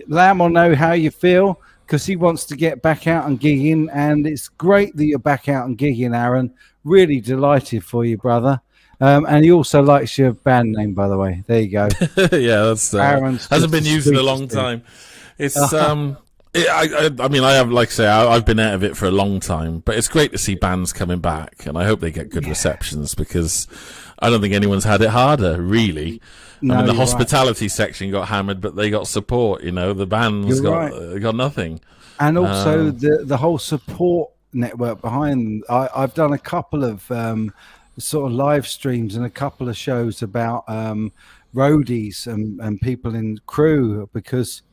will know how you feel because he wants to get back out and gigging, and it's great that you're back out and gigging, Aaron. Really delighted for you, brother. And he also likes your band name, by the way. There you go. Yeah, that's Aaron's hasn't been just used in a the long sweetest thing. time. It's I mean, I have, like I say, I've been out of it for a long time, but it's great to see bands coming back, and I hope they get good receptions because I don't think anyone's had it harder, really. No, I mean, the you're right. hospitality section got hammered, but they got support. You know, the bands got nothing. And also the whole support network behind them. I've done a couple of sort of live streams and a couple of shows about roadies and people in crew because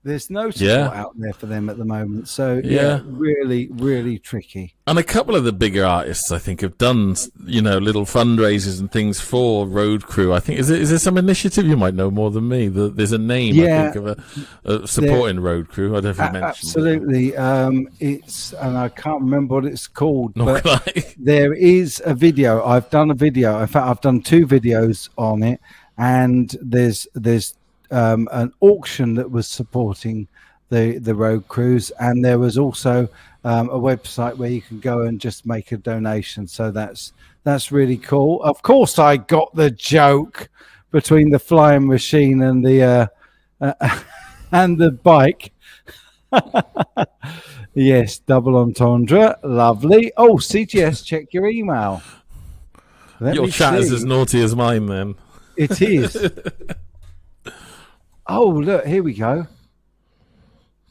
there's no support out there for them at the moment. So yeah, really, really tricky. And a couple of the bigger artists, I think, have done, you know, little fundraisers and things for Road Crew. I think is there some initiative you might know more than me? There's a name I think of a supporting Road Crew. I don't know if you mentioned. Absolutely, it's and I can't remember what it's called. Nor but can I. there is a video. I've done a video. In fact, I've done 2 videos on it, and there's an auction that was supporting the road crews, and there was also a website where you can go and just make a donation. So that's really cool. Of course, I got the joke between the flying machine and the and the bike. Yes, double entendre, lovely. Oh, CGS, check your email. Your chat is as naughty as mine, then. It is. Oh, look, here we go.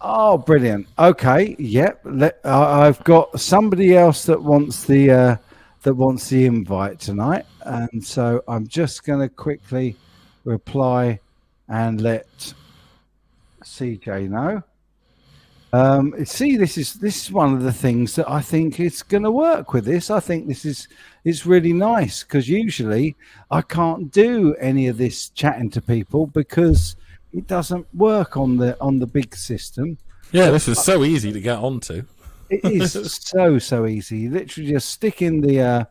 Oh, brilliant. Okay, yep. I've got somebody else that wants the invite tonight, and so I'm just going to quickly reply and let CJ know. See, this is one of the things that I think is going to work with this. I think it's really nice because usually I can't do any of this chatting to people because it doesn't work on the big system. Yeah, this is so easy to get onto. It is so easy. You literally just stick in the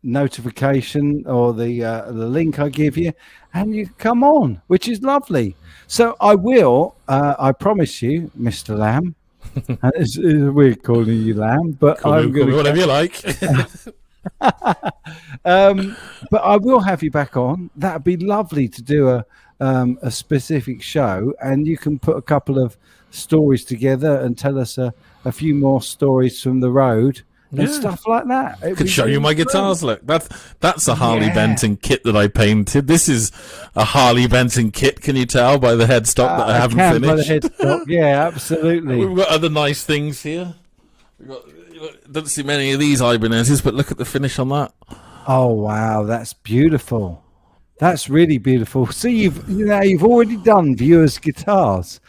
notification or the link I give you, and you come on, which is lovely. So I will. I promise you, Mr. Lamb. We're calling you Lamb, but I'm going to whatever you like. But I will have you back on. That'd be lovely to do a specific show, and you can put a couple of stories together and tell us a few more stories from the road and stuff like that. I could show you my guitars. Look, that's a Harley Benton kit that I painted. This is a Harley Benton kit. Can you tell by the headstock that I haven't finished? By the headstock. Yeah, absolutely. We've got other nice things here. Don't see many of these Ibanez's, but look at the finish on that. Oh wow, that's beautiful. That's really beautiful. See, you've already done viewers' guitars.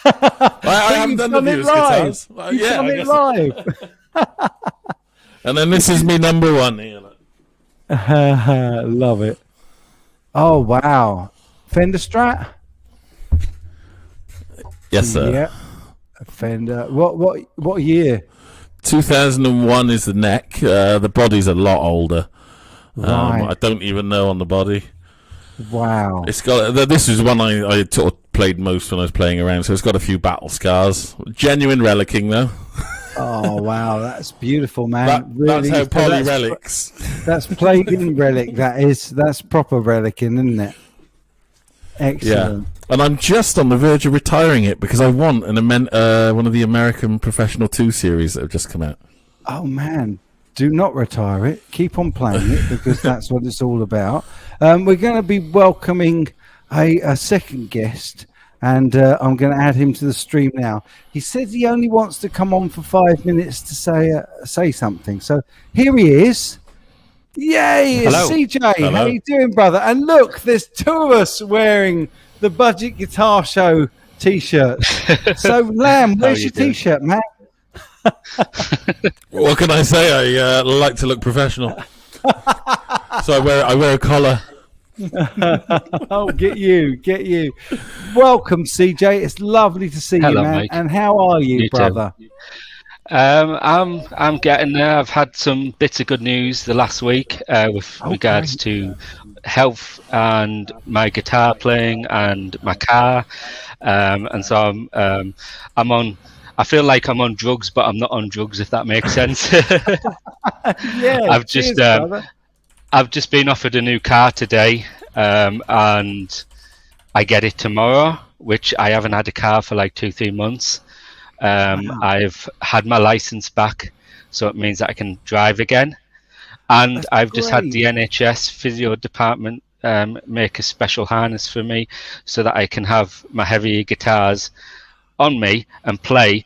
I haven't done the viewers' guitars. You've done it live. And then this is me number 1 here. Love it. Oh wow, Fender Strat. Yes, sir. Yeah, Fender. What year? 2001 is the neck. The body's a lot older. Right. I don't even know on the body. Wow. It's got. This is one I sort of played most when I was playing around, so it's got a few battle scars. Genuine relicking though. Oh wow, that's beautiful, man. That's how Polly relics. That's played-in relic. That's proper relicking, isn't it? Excellent. Yeah. And I'm just on the verge of retiring it because I want one of the American Professional 2 series that have just come out. Oh man, do not retire it. Keep on playing it because that's what it's all about. We're going to be welcoming a second guest, and I'm going to add him to the stream now. He says he only wants to come on for 5 minutes to say something. So here he is. Yay, it's Hello. CJ. Hello. How you doing, brother? And look, there's 2 of us wearing the Budget Guitar Show t-shirts. So, Lamb, where's your t-shirt, man? What can I say? I like to look professional, so I wear a collar. Oh, get you. Welcome, CJ. It's lovely to see you, Hello, man. Mike. And how are you, You too. brother? I'm getting there. I've had some bits of good news the last week with regards to health and my guitar playing and my car, and so I'm on. I feel like I'm on drugs, but I'm not on drugs, if that makes sense. Yeah, I've cheers, just brother. I've just been offered a new car today, and I get it tomorrow, which I haven't had a car for like 2-3 months. Wow. I've had my license back, so it means that I can drive again. And That's I've just had great. the NHS physio department make a special harness for me so that I can have my heavier guitars on me and play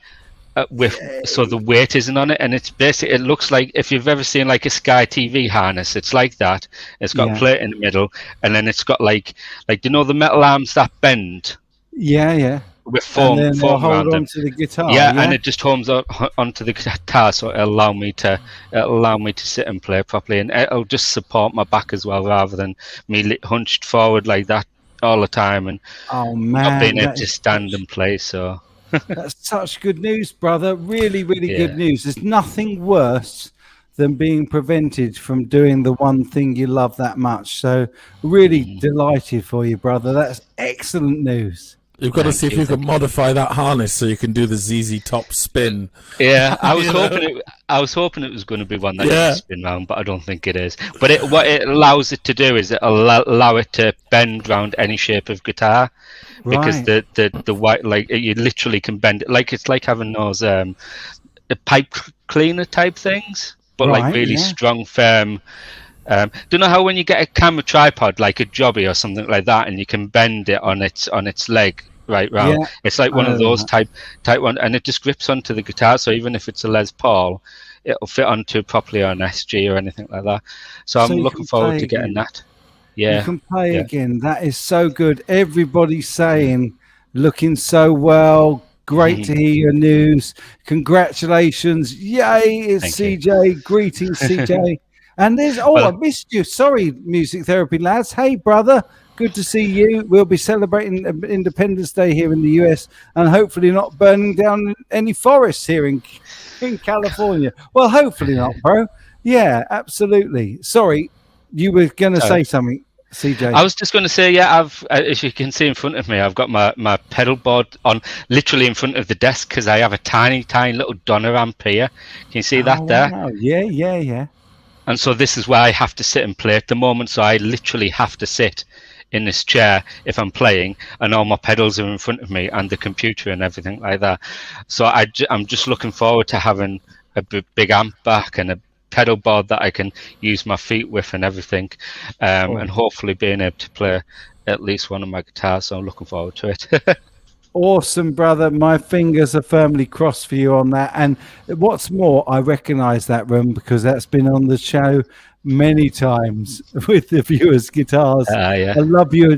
with, so the weight isn't on it. And it's basically, it looks like, if you've ever seen like a Sky TV harness, it's like that. It's got Yeah. a plate in the middle, and then it's got like you know the metal arms that bend Yeah. with And then they'll foam around hold them. on to the guitar. Yeah, and it just homes onto the guitar, so it'll allow me to sit and play properly, and it'll just support my back as well, rather than me hunched forward like that all the time and Oh not man, being able that to is stand and play. So that's such good news, brother. Really, really Yeah. good news. There's nothing worse than being prevented from doing the one thing you love that much. So, really delighted for you, brother. That's excellent news. You've got to Thank see if you, you can modify that harness so you can do the ZZ Top spin. yeah, I was You know? hoping it was going to be one that you Yeah. could spin round, but I don't think it is. But what it allows it to do is it allow it to bend round any shape of guitar. Because Right. the white, like, you literally can bend it, like it's like having those the pipe cleaner type things, but Right, like really yeah. strong, firm. Do you know how when you get a camera tripod, like a Jobby or something like that, and you can bend it on its leg right round? Yeah, It's like I one of know those that. type one, and it just grips onto the guitar. So even if it's a Les Paul, it'll fit onto properly on SG or anything like that. So I'm So you looking can forward play to getting again. that. You Yeah, can play yeah. again. That is so good. Everybody's saying, looking so well. Great to hear your news. Congratulations. Yay, it's Thank you. CJ. Greetings, CJ. And there's, I Well, missed you. Sorry, Music Therapy lads. Hey, brother. Good to see you. We'll be celebrating Independence Day here in the US and hopefully not burning down any forests here in California. Well, hopefully not, bro. Yeah, absolutely. Sorry, you were going to say something, CJ. I was just going to say, yeah, I've, as you can see in front of me, I've got my pedal board on literally in front of the desk because I have a tiny little Donna amp here. Can you see that there? Wow. Yeah. And so this is where I have to sit and play at the moment. So I literally have to sit in this chair if I'm playing, and all my pedals are in front of me and the computer and everything like that. So I'm just looking forward to having a big amp back and a pedal board that I can use my feet with and everything, and hopefully being able to play at least one of my guitars. So I'm looking forward to it. Awesome, brother. My fingers are firmly crossed for you on that. And what's more, I recognize that room because that's been on the show many times with the viewers' guitars. Yeah. I love your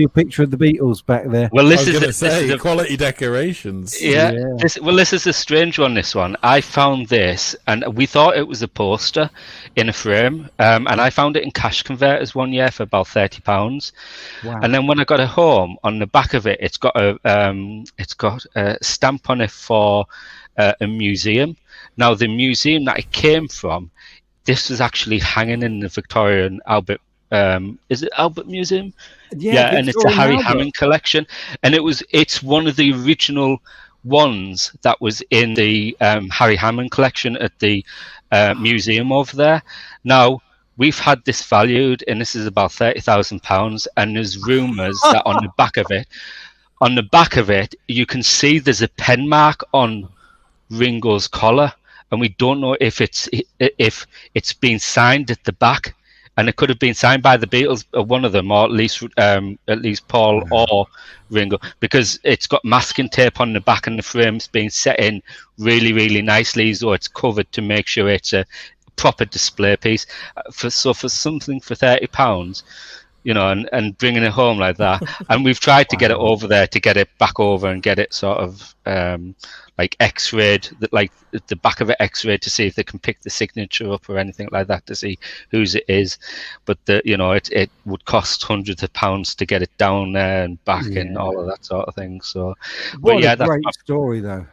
picture of the Beatles back there. Well, I this was is going to this say, is a quality decorations. Yeah, Yeah. this is a strange one. This one, I found this, and we thought it was a poster in a frame, and I found it in cash converters one year for about £30. Wow. And then when I got it home, on the back of it, it's got a stamp on it for a museum. Now, the museum that it came from, this was actually hanging in the Victoria and Albert. Is it Albert Museum? Yeah, and it's a Victoria Harry Albert. Hammond collection, and it's one of the original ones that was in the Harry Hammond collection at the museum over there. Now we've had this valued, and this is about £30,000, and there's rumours that on the back of it, you can see there's a pen mark on Ringo's collar, and we don't know if it's been signed at the back. And it could have been signed by the Beatles, or one of them, or at least Paul or Ringo, because it's got masking tape on the back, and the frame's been set in really, really nicely, so it's covered to make sure it's a proper display piece. For something for £30, and bringing it home like that. And we've tried to get it over there, to get it back over and get it sort of like X-rayed, like the back of it X-rayed, to see if they can pick the signature up or anything like that, to see whose it is. But it would cost hundreds of pounds to get it down there and back and all of that sort of thing. So, what a great story, though.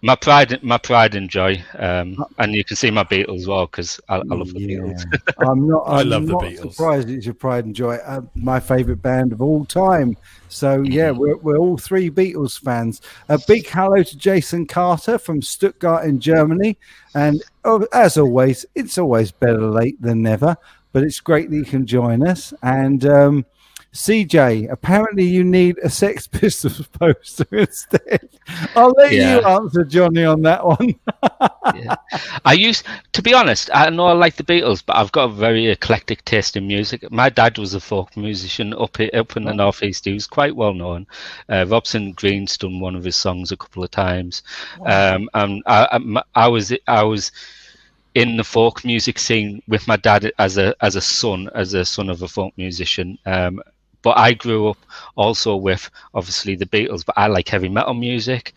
My pride and joy, and you can see my Beatles as well, because I love the Beatles. I'm I love the not Beatles. surprised it's your pride and joy. My favourite band of all time. So yeah, we're all three Beatles fans. A big hello to Jason Carter from Stuttgart in Germany, and as always, it's always better late than never. But it's great that you can join us. And CJ, apparently you need a Sex Pistols poster instead. I'll let you answer Johnny on that one. To be honest, I know I like the Beatles, but I've got a very eclectic taste in music. My dad was a folk musician up in the Northeast. He was quite well known. Robson Green's done one of his songs a couple of times. And I was in the folk music scene with my dad as a son of a folk musician. But I grew up also with, obviously, the Beatles, but I like heavy metal music,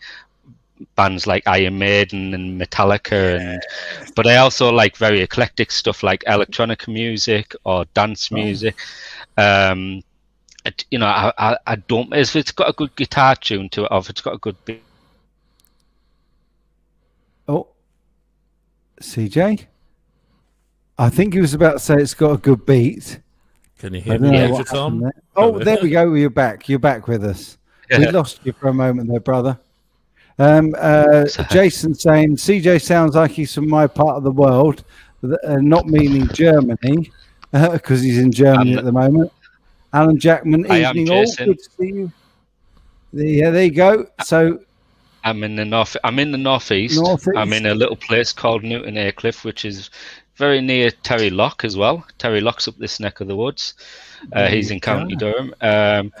bands like Iron Maiden and Metallica, but I also like very eclectic stuff like electronic music or dance music. I don't, if it's got a good guitar tune to it, or if it's got a good beat. Oh, CJ? I think he was about to say it's got a good beat. Can you hear me, Tom? Oh, there we go. You're back. You're back with us. We lost you for a moment there, brother. Jason saying, CJ sounds like he's from my part of the world, not meaning Germany, because he's in Germany at the moment. Alan Jackman, evening all. Good to see you. Yeah, there you go. So I'm in the northeast. I'm in a little place called Newton Aycliffe, which is very near Terry Lock as well. Terry Lock's up this neck of the woods. He's in County Durham. And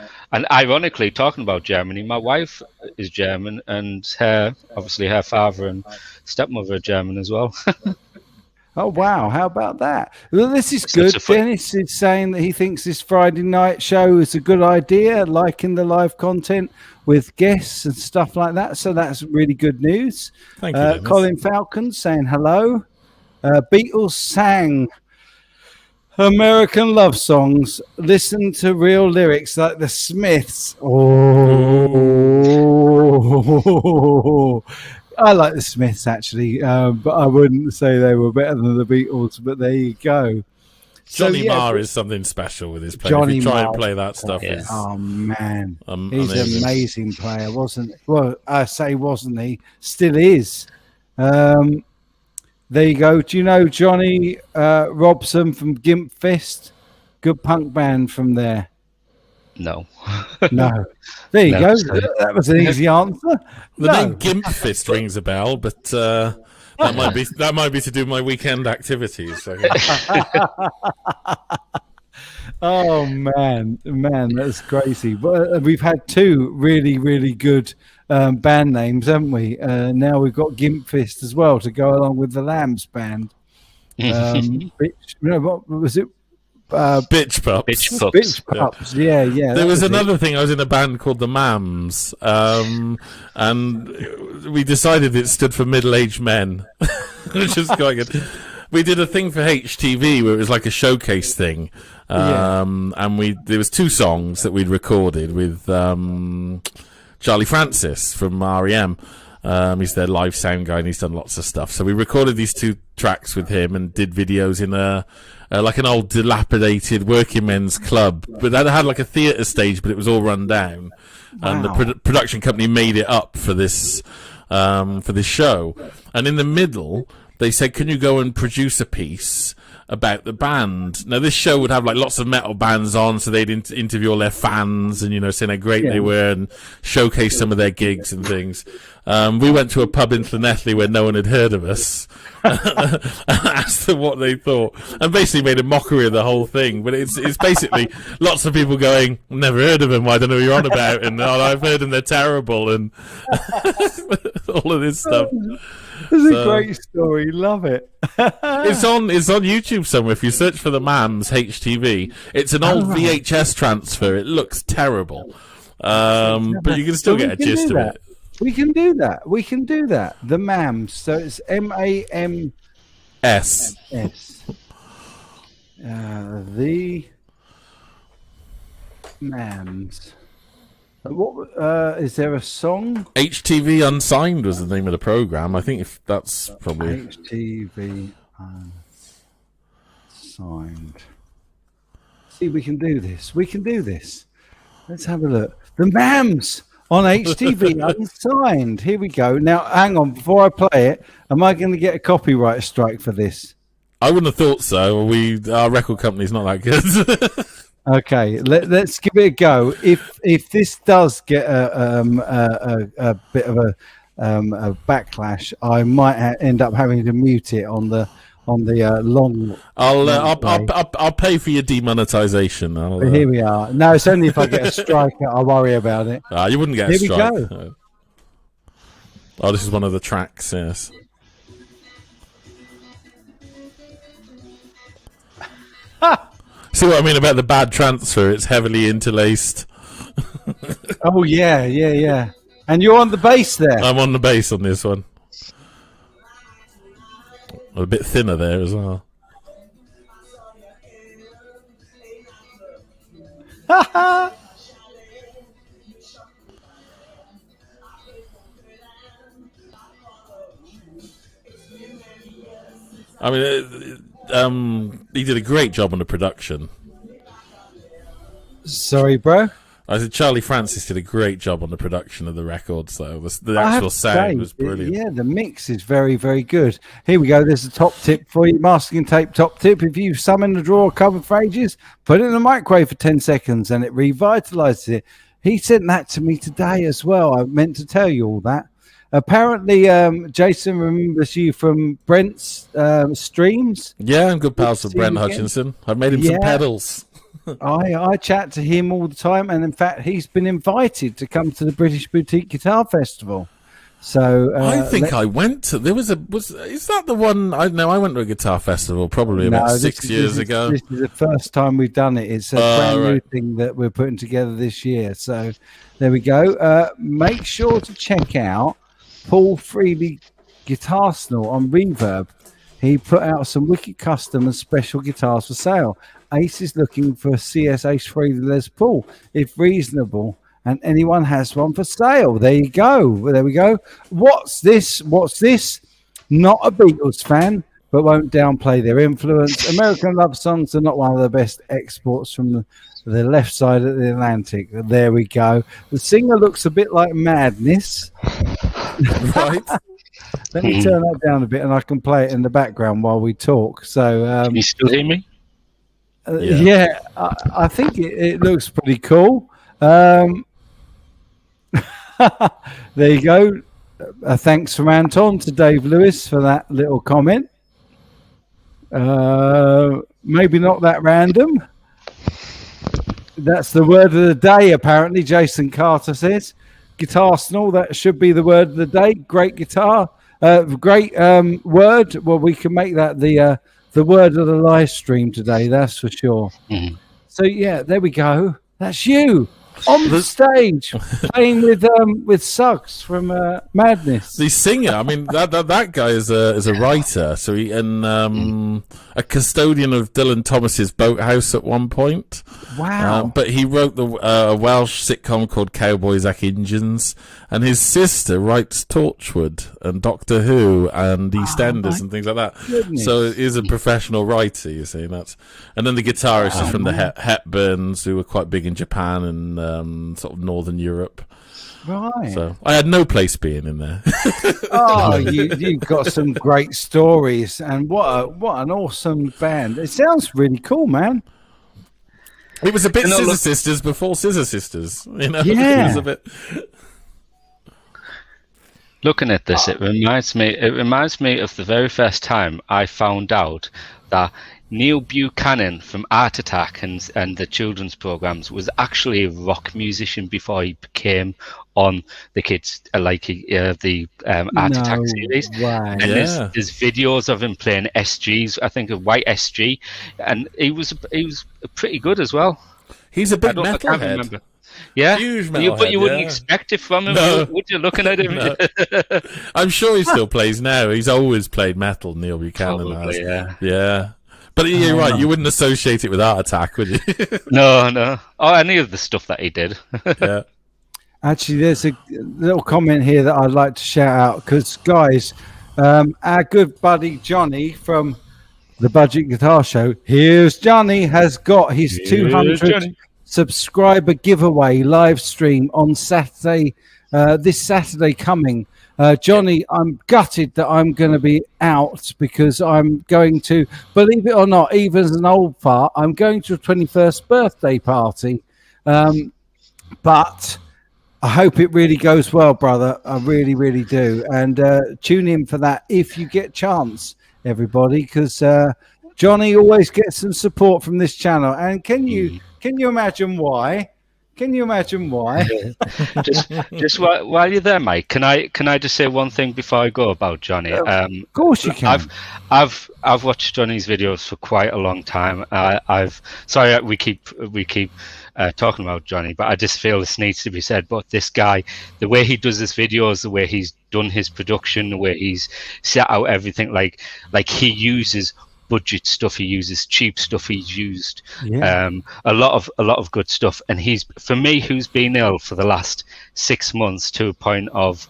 ironically, talking about Germany, my wife is German, and obviously her father and stepmother are German as well. Oh, wow. How about that? Well, this is good. Dennis is saying that he thinks this Friday night show is a good idea, liking the live content with guests and stuff like that. So that's really good news. Thank you, Colin Falcon saying hello. Beatles sang American love songs. Listen to real lyrics like the Smiths. Oh, I like the Smiths actually, but I wouldn't say they were better than the Beatles. But there you go. Johnny Marr is something special with his playing. If you try and play that stuff, oh man, he's amazing. an amazing player, wasn't? Well, I say wasn't he? Still is. There you go. Do you know Johnny Robson from Gimp Fist? Good punk band from there. No. No. There you go. That was an easy answer. The name Gimp Fist rings a bell, but that might be to do with my weekend activities. Oh man, that's crazy. But we've had two really, really good band names, haven't we? Now we've got Gimp Fist as well to go along with the Lambs band. What was it? Bitch Pups. Bitch Pups. Yeah. There was another thing. I was in a band called the Mams, and we decided it stood for middle-aged men, which is quite good. We did a thing for HTV where it was like a showcase thing, and there was two songs that we'd recorded with Charlie Francis from REM. He's their live sound guy and he's done lots of stuff. So we recorded these two tracks with him and did videos in like an old dilapidated working men's club, but that had like a theatre stage, but it was all run down. Wow. And the production company made it up for this show. And in the middle, they said, "Can you go and produce a piece about the band?" Now, this show would have like lots of metal bands on, so they'd interview all their fans and, saying how great they were and showcase some of their gigs and things. We went to a pub in Llanelli where no one had heard of us and asked them what they thought, and basically made a mockery of the whole thing. But it's basically lots of people going, "Never heard of them. I don't know who you're on about," and "Oh, I've heard them. They're terrible," and all of this stuff. It's a great story. Love it. It's on YouTube somewhere. If you search for the Mams HTV, it's an old VHS transfer. It looks terrible, but you can still get a gist of it. We can do that. We can do that. The Mams. So it's MAMS. The Mams. What is there a song? HTV Unsigned was the name of the program. I think if that's probably HTV Unsigned. See, we can do this. We can do this. Let's have a look. The Mams on HTV Unsigned. Here we go. Now, hang on. Before I play it, am I going to get a copyright strike for this? I wouldn't have thought so. Our record company's not that good. Okay, let's give it a go. If this does get a bit of a backlash, I might end up having to mute it on the long. I'll pay for your demonetization. Here we are. No, it's only if I get a strike. I'll worry about it. You wouldn't get a strike. Here we go. Oh, this is one of the tracks. Yes. See what I mean about the bad transfer? It's heavily interlaced. Oh yeah. And you're on the bass there. I'm on the bass on this one. A bit thinner there as well. I mean, he did a great job on the production. Sorry, bro. I said Charlie Francis did a great job on the production of the record, so the actual sound was brilliant. Yeah, the mix is very, very good. Here we go. There's a top tip for you. Masking tape top tip. If you summon the drawer covered for ages, put it in the microwave for 10 seconds and it revitalizes it. He sent that to me today as well. I meant to tell you all that. Apparently, Jason remembers you from Brent's streams. Yeah, I'm good pals with Brent Hutchinson. I've made him some pedals. I chat to him all the time, and in fact, he's been invited to come to the British Boutique Guitar Festival. So I think I went to. Is that the one? I know I went to a guitar festival probably about 6 years ago. This is the first time we've done it. It's a brand new thing that we're putting together this year. So there we go. Make sure to check out Paul Freely Guitar Snort on Reverb. He put out some wicked custom and special guitars for sale. Ace is looking for a CSH Freely Les Paul, if reasonable, and anyone has one for sale. There you go. There we go. What's this? Not a Beatles fan, but won't downplay their influence. American love songs are not one of the best exports from the left side of the Atlantic. There we go. The singer looks a bit like Madness. Right. Let me turn that down a bit and I can play it in the background while we talk. So, can you still hear me? Yeah, I think it looks pretty cool. There you go. Thanks from Anton to Dave Lewis for that little comment. Maybe not that random. That's the word of the day, apparently. Jason Carter says. Guitar snore, that should be the word of the day. Great guitar. Great word. Well, we can make that the word of the live stream today, that's for sure. Mm-hmm. So yeah, there we go. That's you on the stage playing with Suggs from Madness. The singer, I mean that guy is a writer, so he a custodian of Dylan Thomas's Boathouse at one point. Wow! But he wrote the Welsh sitcom called Cowboys Ac Injuns, and his sister writes Torchwood and Doctor Who and EastEnders and things like that. Goodness. So he's a professional writer. You see that, and then the guitarist is from the Hepburns, who were quite big in Japan and sort of Northern Europe. Right. So I had no place being in there. Oh, you've got some great stories, and what an awesome band! It sounds really cool, man. It was a bit Scissor Sisters before Scissor Sisters, you know. Yeah. It was a bit. Looking at this, it reminds me of the very first time I found out that Neil Buchanan from Art Attack and the children's programs was actually a rock musician before he became on the kids the Art Attack series. way. And Yeah. there's videos of him playing SGs, I think a white SG, and he was pretty good as well. He's a big I can't metalhead. remember. Yeah, Huge but metalhead, you wouldn't yeah. expect it from him, No. would you? Looking at him, No. I'm sure he still plays now. He's always played metal, Neil Buchanan Probably, has. yeah. Yeah. But you're right, you wouldn't associate it with Art Attack, would you? No. Oh, any of the stuff that he did. Yeah. Actually, there's a little comment here that I'd like to shout out because, guys, our good buddy Johnny from the Budget Guitar Show, here's Johnny, has got his 200 subscriber giveaway live stream on Saturday, this Saturday coming. Johnny, I'm gutted that I'm going to be out because I'm going to, believe it or not, even as an old fart, I'm going to a 21st birthday party. But I hope it really goes well, brother. I really, really do. And tune in for that if you get chance, everybody, because Johnny always gets some support from this channel. And can you imagine why? Can you imagine why? just while you're there, Mike, can I just say one thing before I go about Johnny? Of course you can. I've watched Johnny's videos for quite a long time. Sorry we keep talking about Johnny, but I just feel this needs to be said. But this guy, the way he does his videos, the way he's done his production, the way he's set out everything, like he uses budget stuff, he uses cheap stuff, he's used a lot of good stuff, and he's, for me, who's been ill for the last 6 months to a point of,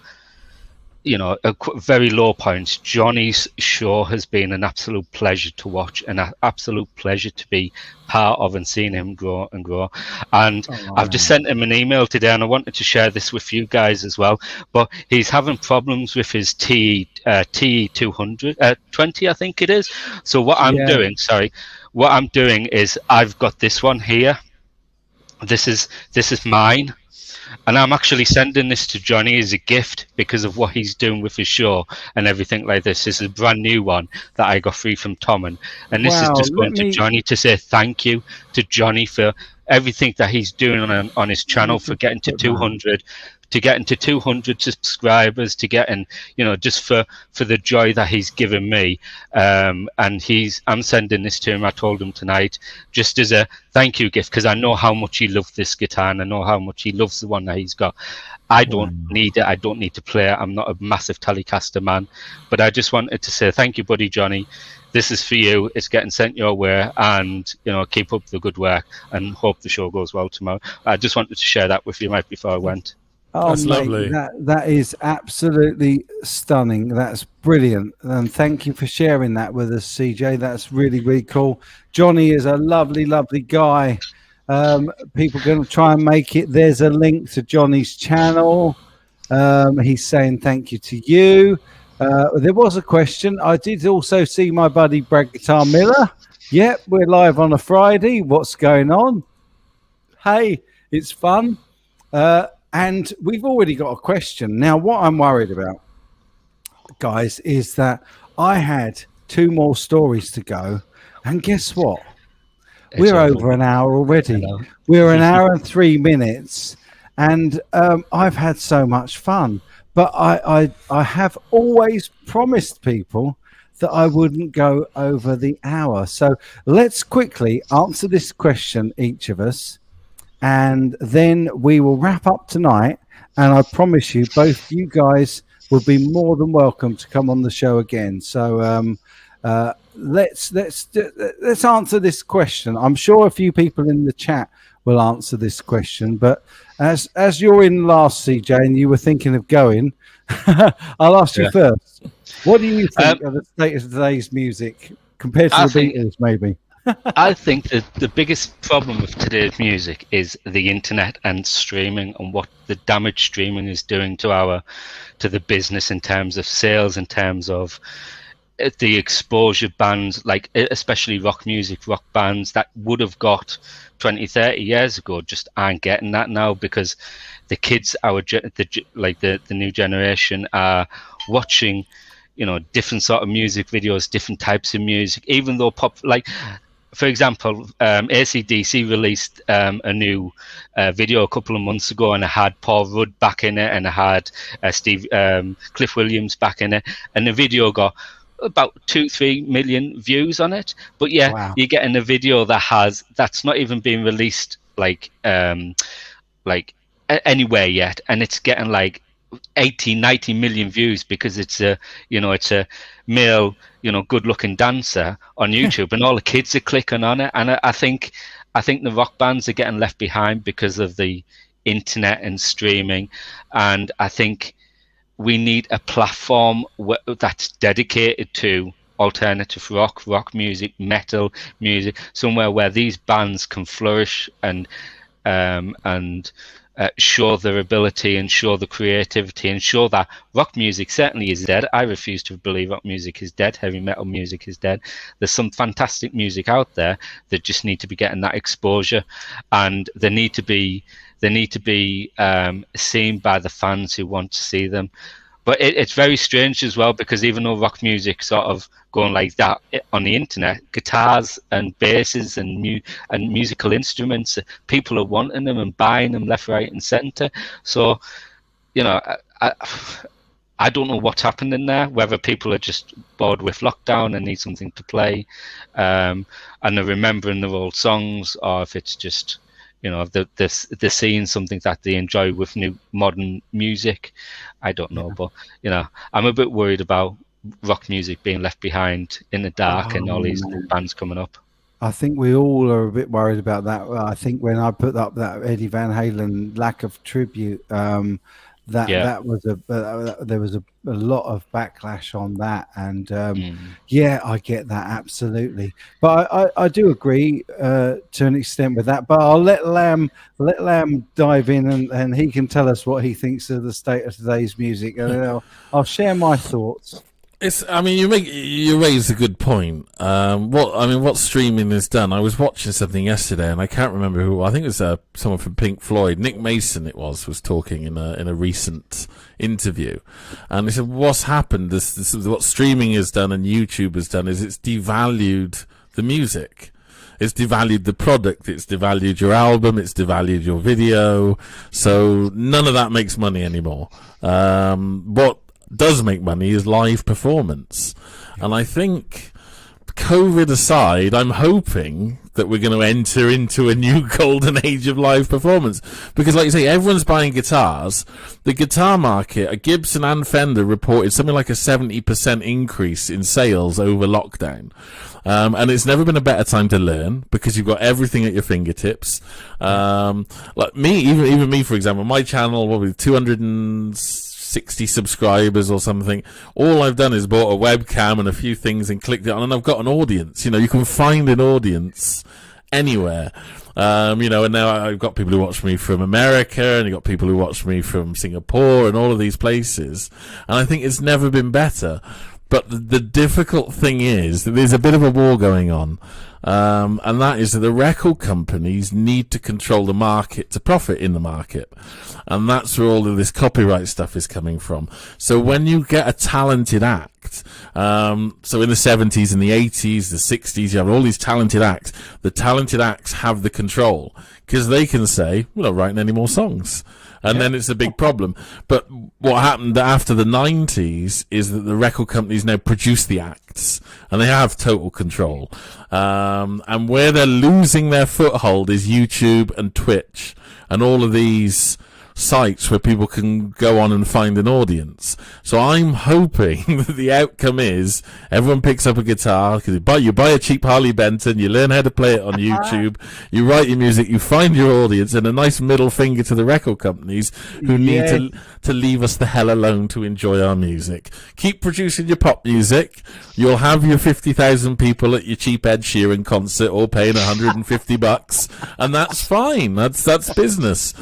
a very low point, Johnny's show has been an absolute pleasure to watch, and an absolute pleasure to be part of, and seeing him grow and grow. And I've just sent him an email today, and I wanted to share this with you guys as well. But he's having problems with his TE 220, I think it is. So what I'm doing is I've got this one here. This is mine. And I'm actually sending this to Johnny as a gift because of what he's doing with his show and everything like this. This is a brand new one that I got free from Tom. And this is just going to Johnny to say thank you to Johnny for everything that he's doing on his channel, for getting to 200. To getting to 200 subscribers, to getting, just for the joy that he's given me. And I'm sending this to him. I told him tonight, just as a thank you gift, because I know how much he loved this guitar, and I know how much he loves the one that he's got. I don't need it. I don't need to play it. I'm not a massive Telecaster man, but I just wanted to say thank you, buddy Johnny. This is for you. It's getting sent your way, and keep up the good work, and hope the show goes well tomorrow. I just wanted to share that with you, Mike, before I went. Oh, That's mate, lovely. That is absolutely stunning. That's brilliant. And thank you for sharing that with us, CJ. That's really, really cool. Johnny is a lovely, lovely guy. People are going to try and make it. There's a link to Johnny's channel. He's saying thank you to you. There was a question. I did also see my buddy Brad Guitar Miller. Yep, we're live on a Friday. What's going on? Hey, it's fun. And we've already got a question. Now, what I'm worried about, guys, is that I had 2 more stories to go. And guess what? We're over an hour already. We're an hour and 3 minutes. And I've had so much fun. But I have always promised people that I wouldn't go over the hour. So let's quickly answer this question, each of us. And then we will wrap up tonight. And I promise you, both you guys will be more than welcome to come on the show again. So let's answer this question. I'm sure a few people in the chat will answer this question. But as you're in last, CJ, and you were thinking of going, I'll ask you first. What do you think of the state of today's music compared to the Beatles, maybe? I think that the biggest problem with today's music is the internet and streaming, and what the damage streaming is doing to the business in terms of sales, in terms of the exposure bands, like especially rock music, rock bands that would have got 20, 30 years ago, just aren't getting that now, because the kids, the new generation, are watching, different sort of music videos, different types of music, even though for example, AC/DC released a new video a couple of months ago, and it had Paul Rudd back in it, and it had Cliff Williams back in it, and the video got about 2-3 million views on it. But yeah, Wow. you're getting a video that's not even being released anywhere yet, and it's getting like 80-90 million views because it's a male good looking dancer on YouTube, and all the kids are clicking on it. And I think the rock bands are getting left behind because of the internet and streaming, and I think we need a platform that's dedicated to alternative rock music, metal music, somewhere where these bands can flourish and show their ability and show the creativity and show that rock music certainly is dead. I refuse to believe rock music is dead. Heavy metal music is dead. There's some fantastic music out there that just need to be getting that exposure, and they need to be seen by the fans who want to see them. But it's very strange as well, because even though rock music sort of going like that on the internet, guitars and basses and musical instruments, people are wanting them and buying them left, right, and centre. So, I don't know what's happening there, whether people are just bored with lockdown and need something to play, and they're remembering their old songs, or if it's just, they're seeing something that they enjoy with new modern music. I don't know, but I'm a bit worried about rock music being left behind in the dark and all these new bands coming up. I think we all are a bit worried about that. I think when I put up that Eddie Van Halen lack of tribute, that was there was a lot of backlash on that, and yeah, I get that absolutely. But I do agree to an extent with that. But I'll let Lamb dive in, and he can tell us what he thinks of the state of today's music, and then I'll share my thoughts. You raise a good point. What streaming has done. I was watching something yesterday, and I can't remember who. I think it was someone from Pink Floyd, Nick Mason. Was talking in a recent interview, and he said, "What's happened? This is what streaming has done, and YouTube has done, is it's devalued the music. It's devalued the product. It's devalued your album. It's devalued your video. So none of that makes money anymore. What does make money is live performance." And I think, COVID aside, I'm hoping that we're going to enter into a new golden age of live performance, because like you say, everyone's buying guitars. The guitar market, Gibson and Fender reported something like a 70% increase in sales over lockdown. And it's never been a better time to learn, because you've got everything at your fingertips. Like me, even me, for example, my channel, what with 260 subscribers or something, all I've done is bought a webcam and a few things and clicked it on, and I've got an audience. You can find an audience anywhere. And now I've got people who watch me from America, and you've got people who watch me from Singapore and all of these places. And I think it's never been better. But the difficult thing is that there's a bit of a war going on. And that is that the record companies need to control the market to profit in the market. And that's where all of this copyright stuff is coming from. So when you get a talented act, so in the 70s and the 80s, the 60s, you have all these talented acts. The talented acts have the control, because they can say, we're not writing any more songs. And then it's a big problem. But what happened after the 90s is that the record companies now produce the acts, and they have total control. And where they're losing their foothold is YouTube and Twitch and all of these sites where people can go on and find an audience. So I'm hoping that the outcome is everyone picks up a guitar, you buy a cheap Harley Benton, you learn how to play it on YouTube, you write your music, you find your audience, and a nice middle finger to the record companies who need to leave us the hell alone to enjoy our music. Keep producing your pop music. You'll have your 50,000 people at your cheap Ed Sheeran concert all paying $150, and that's fine. That's business.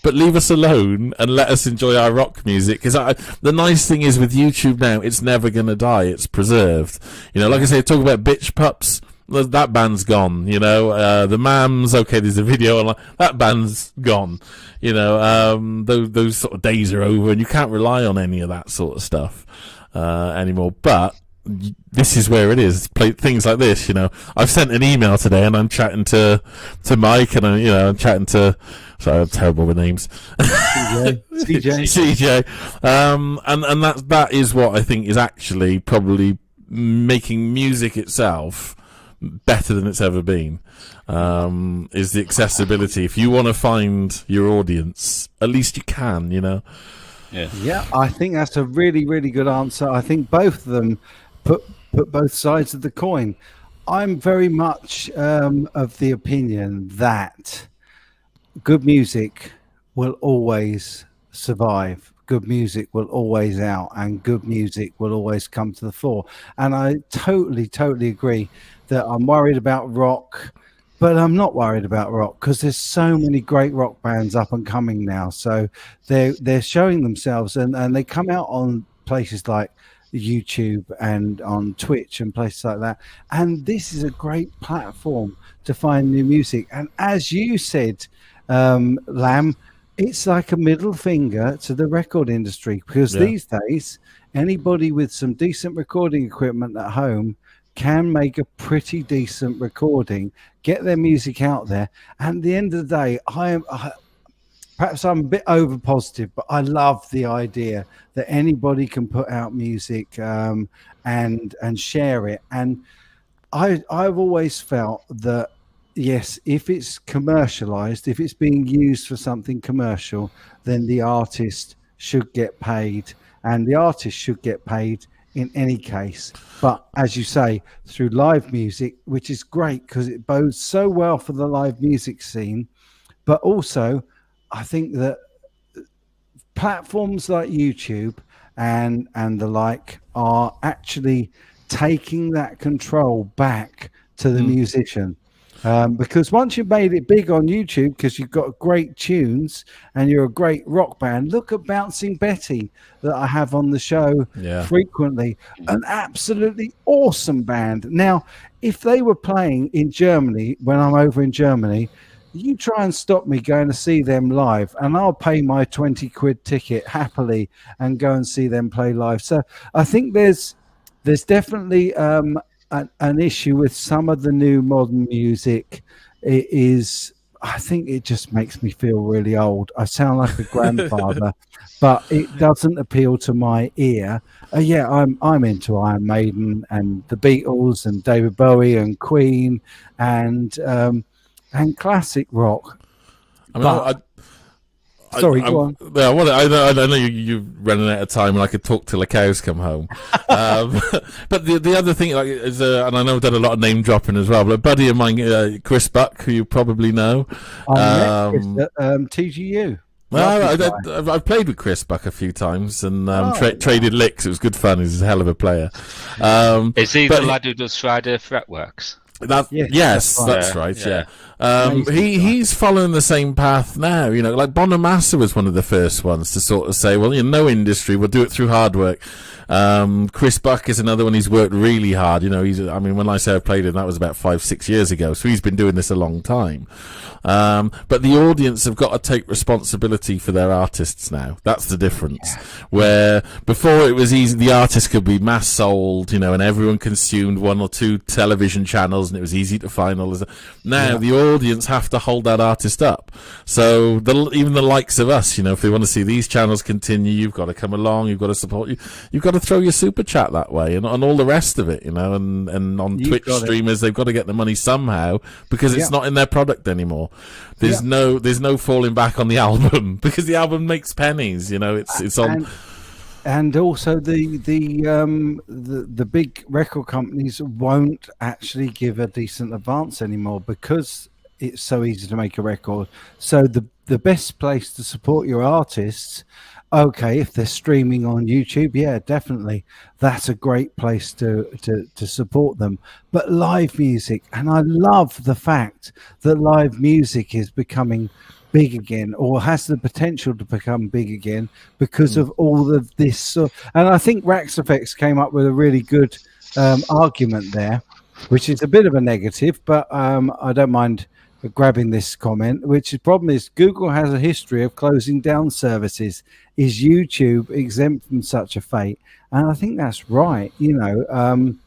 but leave us alone and let us enjoy our rock music. Because the nice thing is with YouTube now, it's never going to die. It's preserved. You know, like I say, talk about Bitch Pups. That band's gone, you know. The Mams, okay, there's a video online. That band's gone, you know. Those sort of days are over, and you can't rely on any of that sort of stuff anymore. But this is where it is. Play things like this, you know. I've sent an email today, and I'm chatting to Mike, and I'm chatting to. Sorry, I'm terrible with names. CJ. And that is what I think is actually probably making music itself better than it's ever been, is the accessibility. If you want to find your audience, at least you can, you know. Yeah, I think that's a really, really good answer. I think both of them put both sides of the coin. I'm very much of the opinion that good music will always survive. Good music will always out, and good music will always come to the fore. And I totally agree that I'm worried about rock, but I'm not worried about rock because there's so many great rock bands up and coming now. So they're showing themselves, and they come out on places like YouTube and on Twitch and places like that. And this is a great platform to find new music. And as you said, Lamb, it's like a middle finger to the record industry, because these days anybody with some decent recording equipment at home can make a pretty decent recording, get their music out there. And at the end of the day, perhaps I'm a bit over positive, but I love the idea that anybody can put out music and share it. And I've always felt that, yes, if it's commercialized, if it's being used for something commercial, then the artist should get paid, and the artist should get paid in any case. But as you say, through live music, which is great because it bodes so well for the live music scene, but also I think that platforms like YouTube and the like are actually taking that control back to the musician. Because once you've made it big on YouTube, because you've got great tunes and you're a great rock band, look at Bouncing Betty that I have on the show frequently, an absolutely awesome band. Now, if they were playing in Germany, when I'm over in Germany, you try and stop me going to see them live, and I'll pay my 20 quid ticket happily and go and see them play live. So I think there's definitely an issue with some of the new modern music. It is, I think it just makes me feel really old. I sound like a grandfather, but it doesn't appeal to my ear. I'm into Iron Maiden and the Beatles and David Bowie and Queen and classic rock. I mean, Sorry, go on. I know you're running out of time, and I could talk till the cows come home. But the other thing is, and I know I've done a lot of name dropping as well, but a buddy of mine, Chris Buck, who you probably know. TGU. Well, I've played with Chris Buck a few times and traded licks. It was good fun. He's a hell of a player. Is he the lad who does Friday Fretworks? That's right. Yeah. He's following the same path now. You know, like Bonamassa was one of the first ones to sort of say, well, no industry, we'll do it through hard work. Chris Buck is another one. He's worked really hard. You know, when I say I played him, that was about 5-6 years ago. So he's been doing this a long time. But the audience have got to take responsibility for their artists now. That's the difference. Where before it was easy, the artist could be mass sold, you know, and everyone consumed 1 or 2 television channels, and it was easy to find all this. Now the audience have to hold that artist up. So even the likes of us, you know, if they want to see these channels continue, you've got to come along, you've got to support you. You've got to throw your super chat that way, and all the rest of it, you know, and on Twitch streamers, they've got to get the money somehow because it's not in their product anymore. There's no falling back on the album because the album makes pennies, you know. It's on. And also the big record companies won't actually give a decent advance anymore because it's so easy to make a record. So the best place to support your artists Okay, if they're streaming on YouTube, yeah, definitely, that's a great place to support them. But live music, and I love the fact that live music is becoming big again, or has the potential to become big again because of all of this. And I think Rax Effects came up with a really good argument there, which is a bit of a negative, but I don't mind grabbing this comment. Which the problem is, Google has a history of closing down services. Is YouTube exempt from such a fate? And I think that's right, and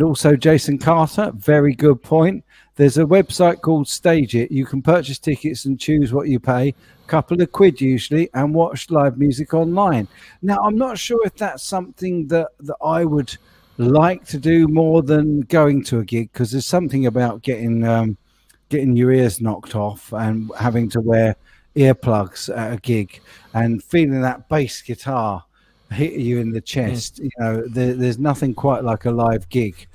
also Jason Carter, very good point. There's a website called Stage It. You can purchase tickets and choose what you pay, couple of quid usually, and watch live music online. Now, I'm not sure if that's something that I would like to do more than going to a gig, because there's something about getting your ears knocked off and having to wear earplugs at a gig and feeling that bass guitar hit you in the chest. There's nothing quite like a live gig.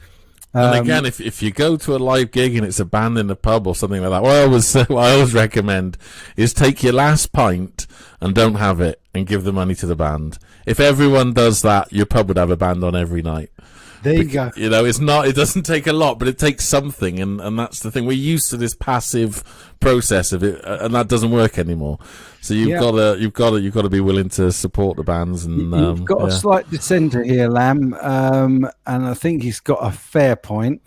And again, if you go to a live gig and it's a band in a pub or something like that, what I always recommend is take your last pint and don't have it and give the money to the band. If everyone does that, your pub would have a band on every night. There you go. It doesn't take a lot, but it takes something, and that's the thing. We're used to this passive process of it, and that doesn't work anymore. So you've got to be willing to support the bands. And you've got a slight dissenter here, Lamb, and I think he's got a fair point,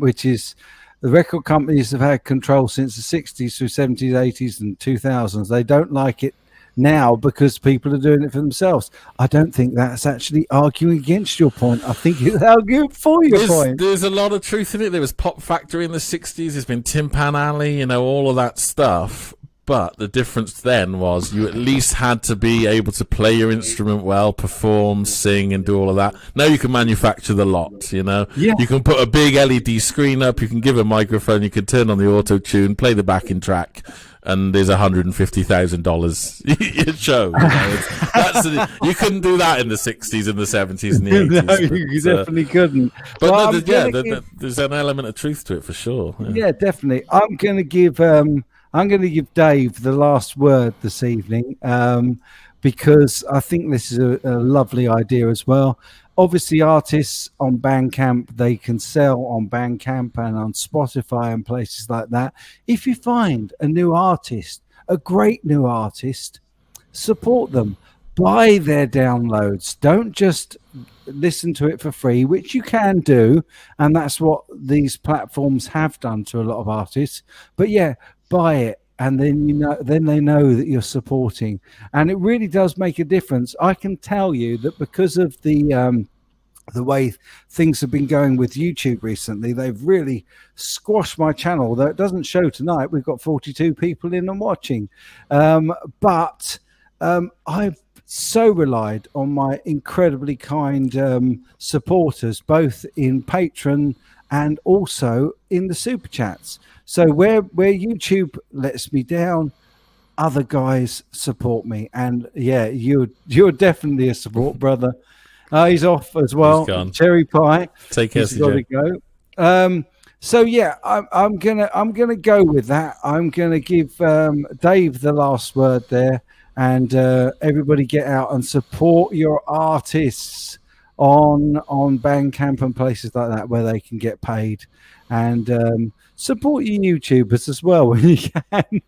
which is the record companies have had control since the 60s through 70s, 80s, and 2000s. They don't like it now because people are doing it for themselves. I don't think that's actually arguing against your point. I think it's arguing for your point. There's a lot of truth in it. There was Pop Factory in the 60s. There's been Tin Pan Alley, all of that stuff. But the difference then was you at least had to be able to play your instrument well, perform, sing, and do all of that. Now you can manufacture the lot, Yeah. You can put a big LED screen up, you can give a microphone, you can turn on the auto-tune, play the backing track, and there's $150,000 show. You couldn't do that in the 60s and the 70s and the 80s. No, you definitely couldn't. But there's an element of truth to it for sure. Yeah, definitely. I'm going to give Dave the last word this evening, because I think this is a lovely idea as well. Obviously, artists on Bandcamp, they can sell on Bandcamp and on Spotify and places like that. If you find a new artist, a great new artist, support them. Buy their downloads. Don't just listen to it for free, which you can do, and that's what these platforms have done to a lot of artists. But yeah, buy it, and then they know that you're supporting, and it really does make a difference. I can tell you that because of the way things have been going with YouTube recently, they've really squashed my channel. Though it doesn't show tonight, we've got 42 people in and watching, but I've so relied on my incredibly kind supporters, both in Patreon and also in the super chats. So where YouTube lets me down, other guys support me. And yeah, you're definitely a support brother. He's off as well. He's gone. Cherry Pie. Take care, He's got to go. So yeah, I'm gonna go with that. I'm gonna give Dave the last word there, and everybody get out and support your artists on Bandcamp and places like that where they can get paid, and support your YouTubers as well when you can.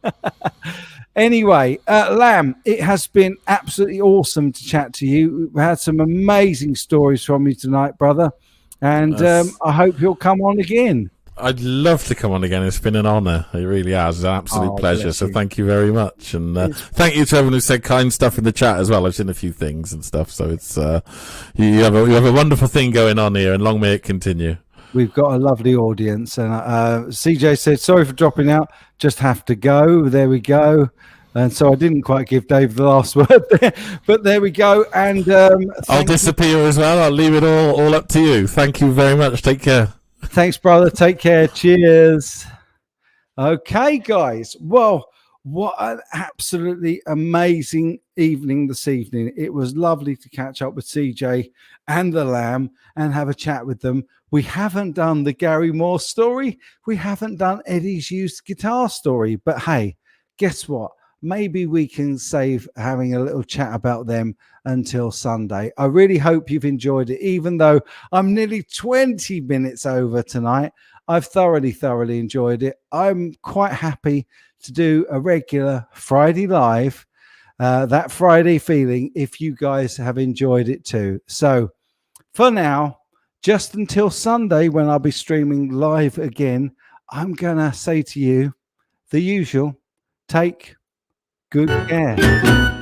Anyway, Lamb, it has been absolutely awesome to chat to you. We've had some amazing stories from you tonight, brother, and I hope you'll come on again. I'd love to come on again. It's been an honour. It really has. It's an absolute pleasure. So thank you very much. And thank you to everyone who said kind stuff in the chat as well. I've seen a few things and stuff. So it's you have a wonderful thing going on here, and long may it continue. We've got a lovely audience. And CJ said, sorry for dropping out. Just have to go. There we go. And so I didn't quite give Dave the last word there. But there we go. And I'll disappear as well. I'll leave it all up to you. Thank you very much. Take care. Thanks, brother. Take care. Cheers. Okay, guys. Well, what an absolutely amazing evening this evening. It was lovely to catch up with CJ and the Lamb and have a chat with them. We haven't done the Gary Moore story. We haven't done Eddie's used guitar story. But hey, guess what? maybe we can save having a little chat about them until Sunday. I really hope you've enjoyed it, even though I'm nearly 20 minutes over tonight. I've thoroughly enjoyed it. I'm quite happy to do a regular Friday live, that Friday feeling, if you guys have enjoyed it too. So for now, just until Sunday when I'll be streaming live again, I'm going to say to you the usual, take good care.